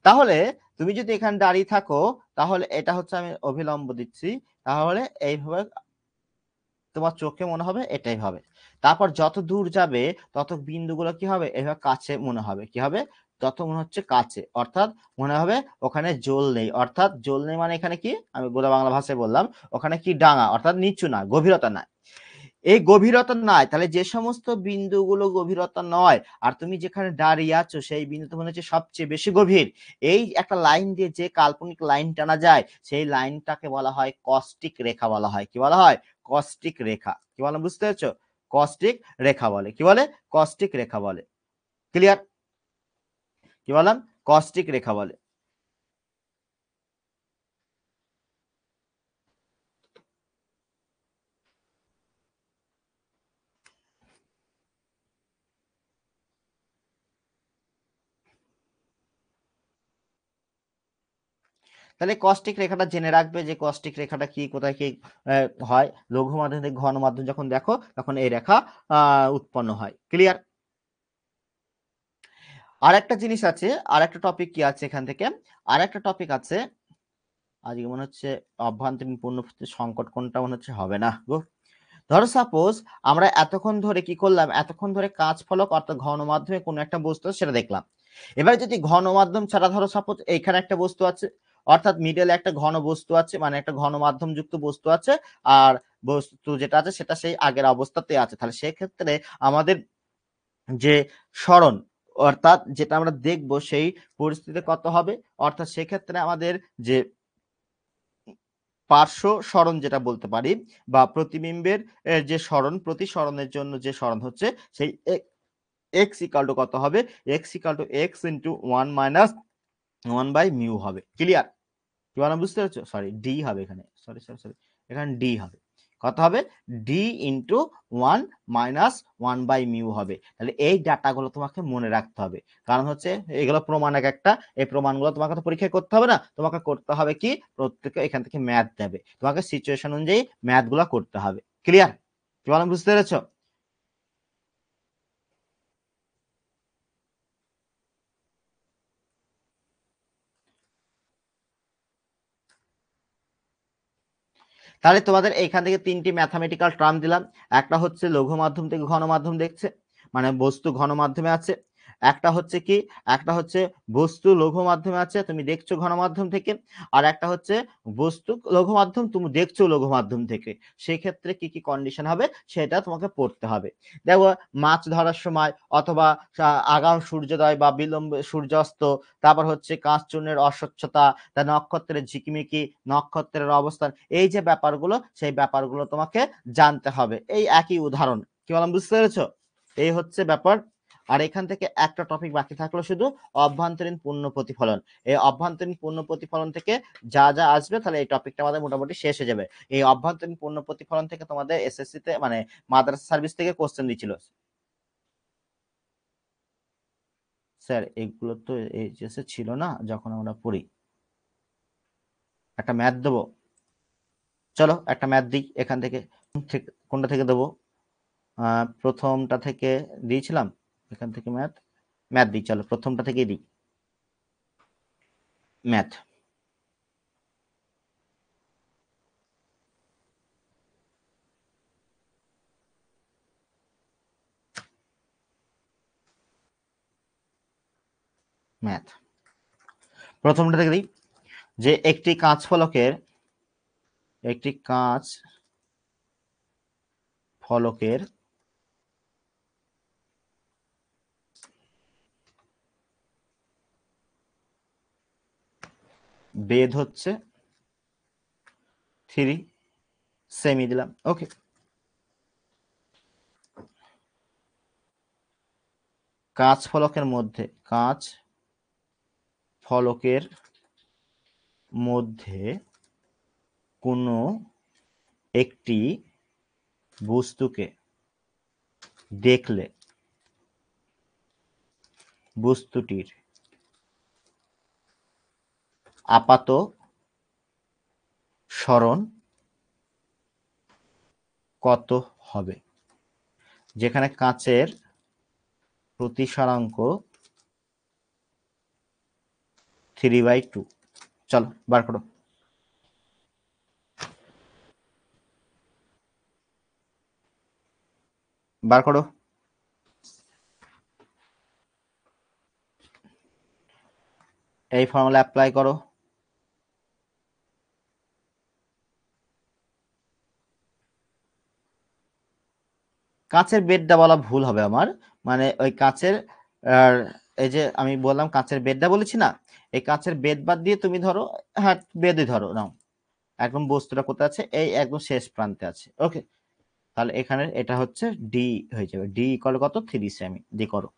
A: তাহলে তুমি যদি এখানে দাঁড়িয়ে থাকো, তাহলে এটা হচ্ছে, আমি অভিলম্ব দিচ্ছি, তাহলে এইভাবে তোমার চোখে মনে হবে এটাই হবে। তারপর যত দূর যাবে তত বিন্দুগুলো কি হবে, এভাবে কাছে মনে হবে, কি হবে, তত মনে হচ্ছে কাছে, অর্থাৎ মনে হবে ওখানে জল নেই। অর্থাৎ জল নেই মানে এখানে কি, আমি গোদা বাংলা ভাষায় বললাম, ওখানে কি ডাঙা, অর্থাৎ নিচু না, গভীরতা নাই। এই গভীরতা নাই, তাহলে যে সমস্ত বিন্দুগুলো গভীরতা নয়, আর তুমি যেখানে দাঁড়িয়ে আছো সেই বিন্দু মনে হচ্ছে সবচেয়ে বেশি গভীর, এই একটা লাইন দিয়ে যে কাল্পনিক লাইন টানা যায়, সেই লাইনটাকে বলা হয় কস্টিক রেখা বলা হয়। কি বলা হয়? কস্টিক রেখা। কি বললাম বুঝতে পারছো? কস্টিক রেখা বলে। কি বলে? কস্টিক রেখা বলে। ক্লিয়ার? কি বললাম? কস্টিক রেখা বলে। তাহলে কস্টিক রেখাটা জেনে রাখবে যে কস্টিক রেখাটা কি, কোথায় কি হয়। লঘু মাধ্যম থেকে ঘন মাধ্যম যখন দেখো তখন এই রেখা উৎপন্ন হয়। ক্লিয়ার? আর একটা জিনিস আছে, আর একটা টপিক কি আছে এখান থেকে, আর একটা টপিক আছে আজকে মনে হচ্ছে অভ্যন্তরীণ পূর্ণবর্তী সংকট কোনটা মনে হচ্ছে হবে না গো। ধরো সাপোজ আমরা এতক্ষণ ধরে কি করলাম, এতক্ষণ ধরে কাঁচ ফলক অর্থাৎ ঘন মাধ্যমে কোনো একটা বস্তু সেটা দেখলাম। এবার যদি ঘন মাধ্যম ছাড়া, ধরো সাপোজ এইখানে একটা বস্তু আছে, অর্থাৎ মিডলে একটা ঘন বস্তু আছে, মানে একটা ঘন মাধ্যম যুক্ত বস্তু আছে, আর বস্তু যেটা আছে সেটা সেই আগের অবস্থাতে আছে, তাহলে সেক্ষেত্রে আমাদের যে স্মরণ, অর্থাৎ যেটা আমরা দেখব সেই পরিস্থিতি কত হবে, অর্থাৎ সেক্ষেত্রে আমাদের যে পার্শ্ব স্মরণ যেটা বলতে পারি, বা প্রতিবিম্বের যে স্মরণ, প্রতিসরণের জন্য যে স্মরণ হচ্ছে, সেই এক্স ইকাল টু কত হবে, x equal to x into 1 - 1/μ হবে। ক্লিয়ার? কি বললাম বুঝতে পারছো? সরি, ডি হবে এখানে, সরি সরি সরি, এখানে ডি হবে। কত হবে? ডি ইন্টু 1 - 1/μ হবে। তাহলে এই ডাটাগুলো তোমাকে মনে রাখতে হবে, কারণ হচ্ছে এগুলো প্রমাণ এক একটা, এই প্রমাণগুলো তোমাকে তো পরীক্ষায় করতে হবে না, তোমাকে করতে হবে কি, প্রত্যেকে এখান থেকে ম্যাথ দেবে, তোমাকে সিচুয়েশন অনুযায়ী ম্যাথ গুলো করতে হবে। ক্লিয়ার? কি বললাম বুঝতে পেরেছো? তাহলে তোমাদের এইখান থেকে তিনটি ম্যাথামেটিক্যাল টার্ম দিলাম। একটা হচ্ছে লঘু মাধ্যম থেকে ঘন মাধ্যম দেখছে, মানে বস্তু ঘন মাধ্যমে আছে। একটা হচ্ছে কি, একটা হচ্ছে বস্তু লঘু মাধ্যমে আছে, তুমি দেখছো ঘন মাধ্যম থেকে। আর একটা হচ্ছে বস্তু লঘু মাধ্যম, তুমি দেখছো লঘু মাধ্যম থেকে। সেই ক্ষেত্রে কি কি কন্ডিশন হবে সেটা তোমাকে পড়তে হবে। দেখো, মাছ ধরার সময়, অথবা আগাম সূর্যোদয় বা বিলম্বে সূর্যাস্ত, তারপর হচ্ছে কাঁচ চূর্ণের অস্বচ্ছতা, তা নক্ষত্রের ঝিকিমিকি, নক্ষত্রের অবস্থান, এই যে ব্যাপারগুলো, সেই ব্যাপারগুলো তোমাকে জানতে হবে। এই একই উদাহরণ। কি বললাম বুঝতে পেরেছো? এই হচ্ছে ব্যাপার। আর এখান থেকে একটা টপিক বাকি থাকলো শুধু, অভ্যন্তরীণ পূর্ণ প্রতিফলন। এই অভ্যন্তরীণ পূর্ণ প্রতিফলন থেকে যা যা আসবে, তাহলে এই টপিকটা আমাদের মোটামুটি শেষ হয়ে যাবে। এই অভ্যন্তরীণ পূর্ণ প্রতিফলন থেকে তোমাদের এসএসসি তে, মানে মাদ্রাসা সার্ভিস থেকে কোশ্চেন দিছিল। স্যার এগুলো তো এইচএসে ছিল না যখন আমরা পড়ি। একটা ম্যাথ দেবো, চলো একটা ম্যাথ দিই এখান থেকে। কোনটা থেকে দেবো? প্রথমটা থেকে দিয়েছিলাম, এখান থেকে ম্যাথ, ম্যাথ দিই, চলো প্রথমটা থেকেই দিই। ম্যাথ, ম্যাথ প্রথমটা থেকে দিই। যে একটি কাঁচ ফলকের, একটি কাঁচ ফলকের বেধ হচ্ছে 3 সেমি, দিলাম। ওকে, কাঁচ ফলকের মধ্যে, কাঁচ ফলকের মধ্যে কোনো একটি বস্তুকে দেখলে বস্তুটির আপাত সরণ কত হবে? যেখানে কাঁচের প্রতিসরাঙ্ক 3/2। চলো বার করো। বার করো। এই ফর্মুলা অ্যাপ্লাই করো। কাঁচের বেডটা বলা ভুল হবে আমার, মানে ওই কাঁচের এই যে আমি বললাম কাঁচের বেডটা বলেছি না, এই কাঁচের বেড বাদ দিয়ে তুমি ধরো, হ্যাঁ বেদই ধরো নাও, একদম বস্তুটা কোথায় আছে, এই একদম শেষ প্রান্তে আছে। ওকে, তাহলে এখানে এটা হচ্ছে ডি হয়ে যাবে। ডি ইকুয়াল কত? 3 সেমি। ডি করো।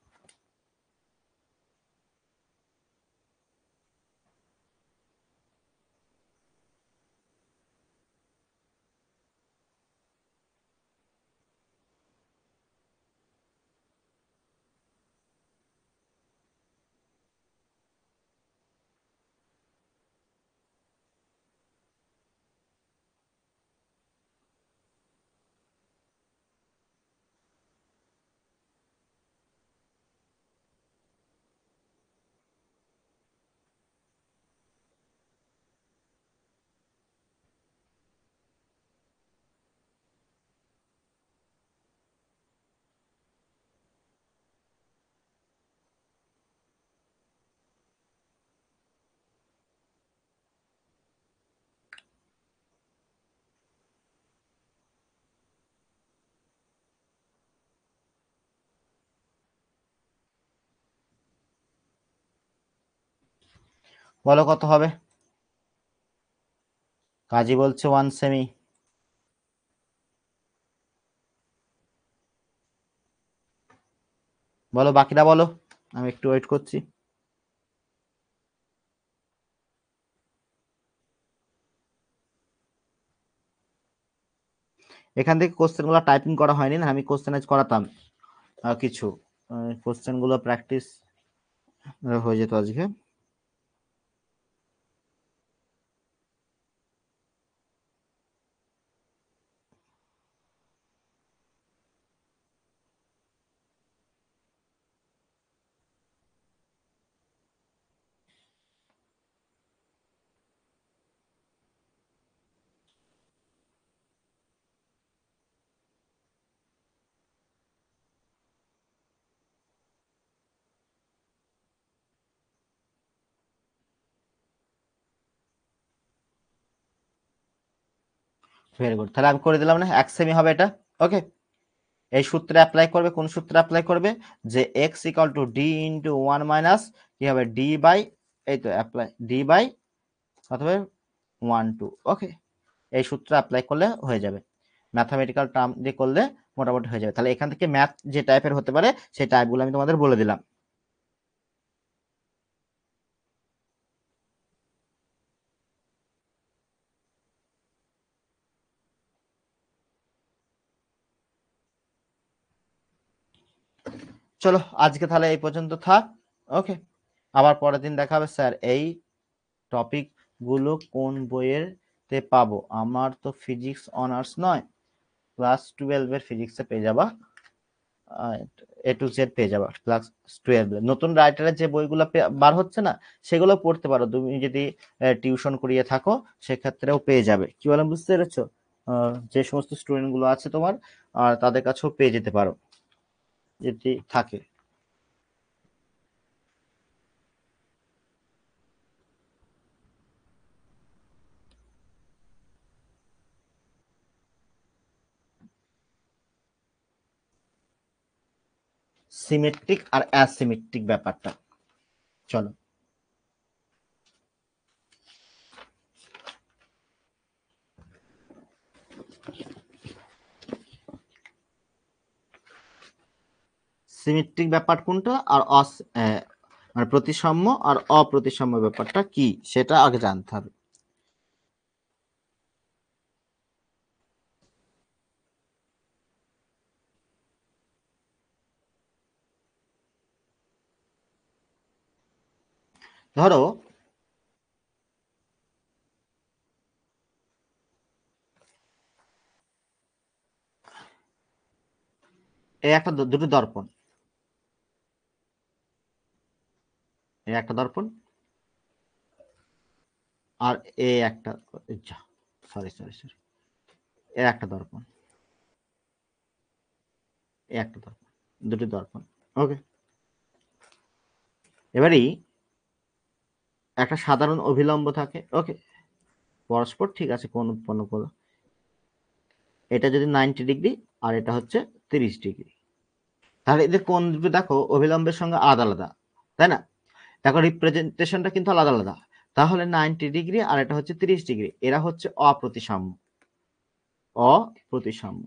A: বলো কত হবে? কাজী বলছে 1 সেমি। বলো বাকিটা বলো, আমি একটু ওয়েট করছি। এখান থেকে কোশ্চেনগুলো টাইপিং করা হয়নি না, আমি কোশ্চেনাইজ করাতাম কিছু কোশ্চেনগুলো প্র্যাকটিস হয়ে যেত আজকে। ভেরি গুড, তাহলে আমি করে দিলাম না, 1 সেমি হবে এটা। ওকে, এই সূত্রে অ্যাপ্লাই করবে, কোন সূত্রে অ্যাপ্লাই করবে? যে x equal to D into 1 minus কি হবে, ডি বাই, এই তো অ্যাপ্লাই ডি বাই অথবা 1/2। ওকে, এই সূত্র অ্যাপ্লাই করলে হয়ে যাবে, ম্যাথামেটিক্যাল টার্ম দিয়ে করলে মোটামুটি হয়ে যাবে। তাহলে এখান থেকে ম্যাথ যে টাইপের হতে পারে সেই টাইপগুলো আমি তোমাদের বলে দিলাম। চলো আজকে তাহলে এই পর্যন্ত থাক। ওকে, আবার পরের দিন দেখা হবে। স্যার এই টপিক গুলো কোন বইয়ের তে পাবো? আমার তো ফিজিক্স অনার্স নয়, ক্লাস 12 এর ফিজিক্সে পেয়ে যাবা, এ টু জেড পেয়ে যাবা ক্লাস 12। নতুন রাইটারের যে বইগুলো বার হচ্ছে না, সেগুলো পড়তে পারো তুমি যদি টিউশন করিয়ে থাকো, সেক্ষেত্রেও পেয়ে যাবে। কি বলেন, বুঝতে পেরেছো? যে সমস্ত স্টুডেন্ট গুলো আছে তোমার, আর তাদের কাছেও পেয়ে যেতে পারো যদি থাকে। সিমেট্রিক আর অ্যাসিমেট্রিক ব্যাপারটা, চলো। সিমেট্রিক ব্যাপার কোনটা আর মানে প্রতিসাম্য আর অপ্রতিসাম্য ব্যাপারটা কি সেটা আগে জানতে হবে। ধরো এই একটা দুটো দর্পণ, এই একটা দর্পণ আর এই একটা, সরি সরি সরি, এই একটা দর্পণ, এই একটা দর্পণ, দুটি দর্পণ। ওকে, এবারই একটা সাধারণ অভিলম্ব থাকে। ওকে, পরস্পর ঠিক আছে কোণ উৎপন্ন করো, এটা যদি 90 ডিগ্রি আর এটা হচ্ছে 30 ডিগ্রি, তাহলে এদের কোণ দুটো দেখো অভিলম্বের সঙ্গে আলাদা আলাদা, তাই না? দেখো রিপ্রেজেন্টেশনটা কিন্তু আলাদা আলাদা। তাহলে 90 ডিগ্রি আর এটা হচ্ছে 30 ডিগ্রি, এরা হচ্ছে অপ্রতিসাম্য। অপ্রতিসাম্য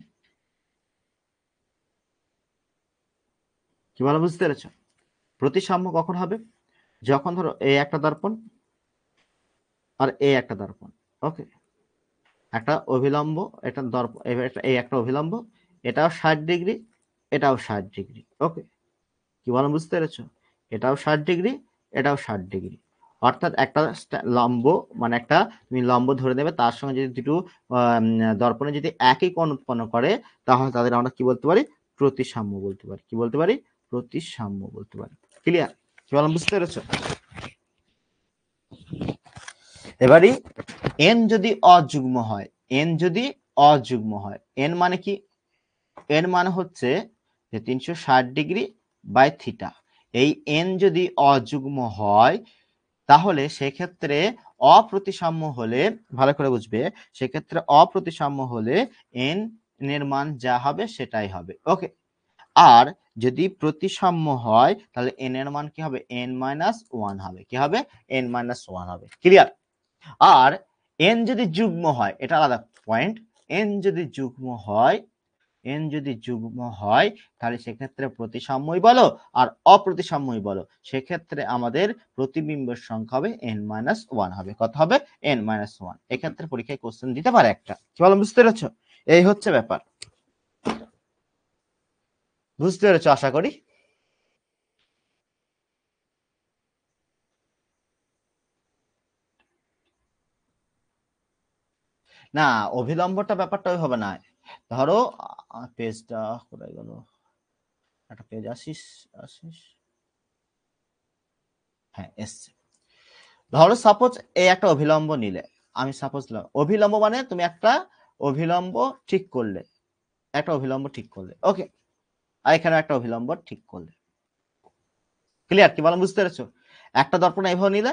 A: কি বলো, বুঝতে পেরেছ? প্রতিসাম্য কখন হবে? যখন ধরো এই একটা দর্পণ আর এই একটা দর্পণ, ওকে, একটা অভিলম্ব, এটা দর্পণ, এই একটা অভিলম্ব, এটাও 60 ডিগ্রি, এটাও 60 ডিগ্রি। ওকে, কি বলো, বুঝতে পেরেছো? এটাও 60 ডিগ্রি, এটাও 60 ডিগ্রি। অর্থাৎ একটা লম্ব, মানে একটা তুমি লম্ব ধরে নেবে, তার সঙ্গে যদি দুটো দর্পণে যদি একই কোণ উৎপন্ন করে, তাহলে তাদের আমরা কি বলতে পারি? প্রতিসাম্য বলতে পারি। কি বলতে পারি? প্রতিসাম্য বলতে পারি। ক্লিয়ার? কি বললাম, বুঝতে পেরেছো? এবারে এন যদি অযুগ্ম হয়, এন যদি অযুগ্ম হয়, এন মানে কি? এন মানে হচ্ছে যে 360 ডিগ্রি বাই থিটা। এই এন যদি অযুগ্ম হয় তাহলে সেক্ষেত্রে অপ্রতিসাম্য হলে, ভালো করে বুঝবে, সেক্ষেত্রে অপ্রতিসাম্য হলে এন এর মান যা হবে সেটাই হবে। ওকে, আর যদি প্রতিসাম্য হয় তাহলে এন এর মান কি হবে? এন মাইনাস ওয়ান হবে। কি হবে? এন মাইনাস ওয়ান হবে। ক্লিয়ার? আর এন যদি যুগ্ম হয়, এটা আলাদা পয়েন্ট, এন যদি যুগ্ম হয়, এন যদি যুগ্ম হয় তাহলে সেক্ষেত্রে প্রতিসাম্যই বলো আর অপ্রতিসাম্যই বলো, সেক্ষেত্রে আমাদের প্রতিবিম্বের সংখ্যা হবে এন মাইনাস ওয়ান হবে। কত হবে? N minus one. এক্ষেত্রে পরীক্ষায় কোশ্চেন দিতে পারে একটা। কি বলো, বুঝতে পেরেছো? এই হচ্ছে ব্যাপার। বুঝতে পেরেছো আশা করি। না, অভিলম্বটা ব্যাপারটা ওই হবে না। ধরো পেজটা কোথায় গেল, একটা পেজ আসিস, আসিস, হ্যাঁ এসছে। ধরো সাপোজ এই একটা অভিলম্ব নিলে, আমি সাপোজ অভিলম্ব মানে তুমি একটা অভিলম্ব ঠিক করলে, একটা অভিলম্ব ঠিক করলে, ওকে, আর এখানে একটা অভিলম্ব ঠিক করলে। ক্লিয়ার? কি বলো, বুঝতে পেরেছো? একটা দর্পণ এইভাবে নিলে,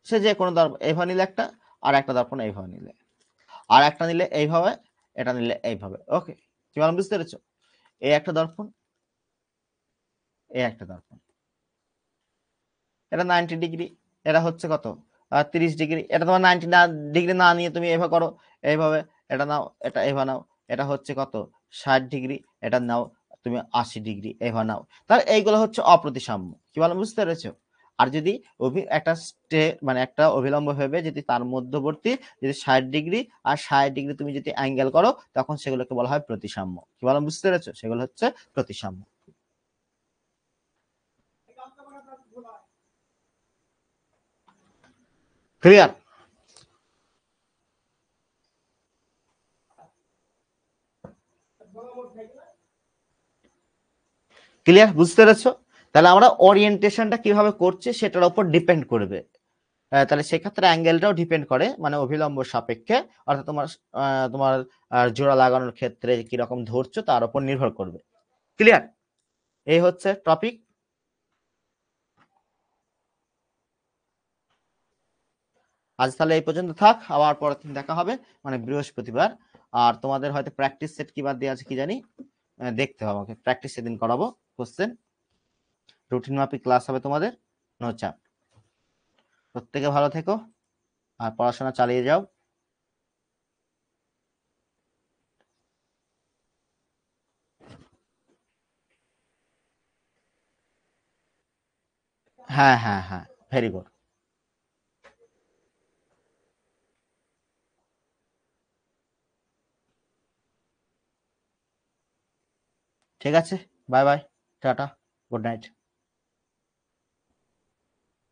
A: সে যে কোনো দর্পণ এইভাবে নিলে একটা, আর একটা দর্পণ এইভাবে নিলে, আর একটা নিলে এইভাবে, এটা নিলে এইভাবে। ওকে, কি বলো, বুঝতে পেরেছো? এই একটা দর্পণ, এই একটা দর্পণ, এটা 90 ডিগ্রি, এটা হচ্ছে কত? 30 ডিগ্রি। এটা তোমার 90 ডিগ্রি না নিয়ে তুমি এইভাবে করো, এইভাবে, এটা নাও, এটা এইভাবে নাও, এটা হচ্ছে কত? 60 ডিগ্রি, এটা নাও তুমি 80 ডিগ্রি, এইভাবে নাও। তাহলে এইগুলো হচ্ছে অপ্রতিসাম্য। কি বলো, বুঝতে পেরেছো? আর যদি একটা মানে একটা অভিলম্ব হবে, যদি তার মধ্যবর্তী যদি 60 ডিগ্রি আর 60 ডিগ্রি তুমি যদি অ্যাঙ্গেল করো, তখন সেগুলোকে বলা হয় প্রতিসাম্য। কি বলো, বুঝতে পেরেছো? সেগুলো হচ্ছে প্রতিসাম্য। ক্লিয়ার? ক্লিয়ার? বুঝতে পেরেছো? তাহলে আমরা ওরিয়েন্টেশনটা কিভাবে করছি সেটার উপর ডিপেন্ড করবে। তাহলে সেক্ষেত্রে অ্যাঙ্গেলটাও ডিপেন্ড করে, মানে অভিলম্ব সাপেক্ষে, অর্থাৎ তোমার তোমার জোড়া লাগানোর ক্ষেত্রে কিরকম ধরছো তার উপর নির্ভর করবে। ক্লিয়ার? এই হচ্ছে টপিক। আজ তাহলে এই পর্যন্ত থাক, আবার পরের দিন দেখা হবে, মানে বৃহস্পতিবার। আর তোমাদের হয়তো প্র্যাকটিস সেট কি বার দিয়ে আছে কি জানি, দেখতে হবে আমাকে, প্র্যাকটিস সেদিন করাবো। কোশ্চেন রুটিন মাফিক ক্লাস হবে তোমাদের, নো চাপ। প্রত্যেকে ভালো থেকো আর পড়াশোনা চালিয়ে যাও। হ্যাঁ হ্যাঁ হ্যাঁ, ভেরি গুড। ঠিক আছে, bye bye, tata, good night.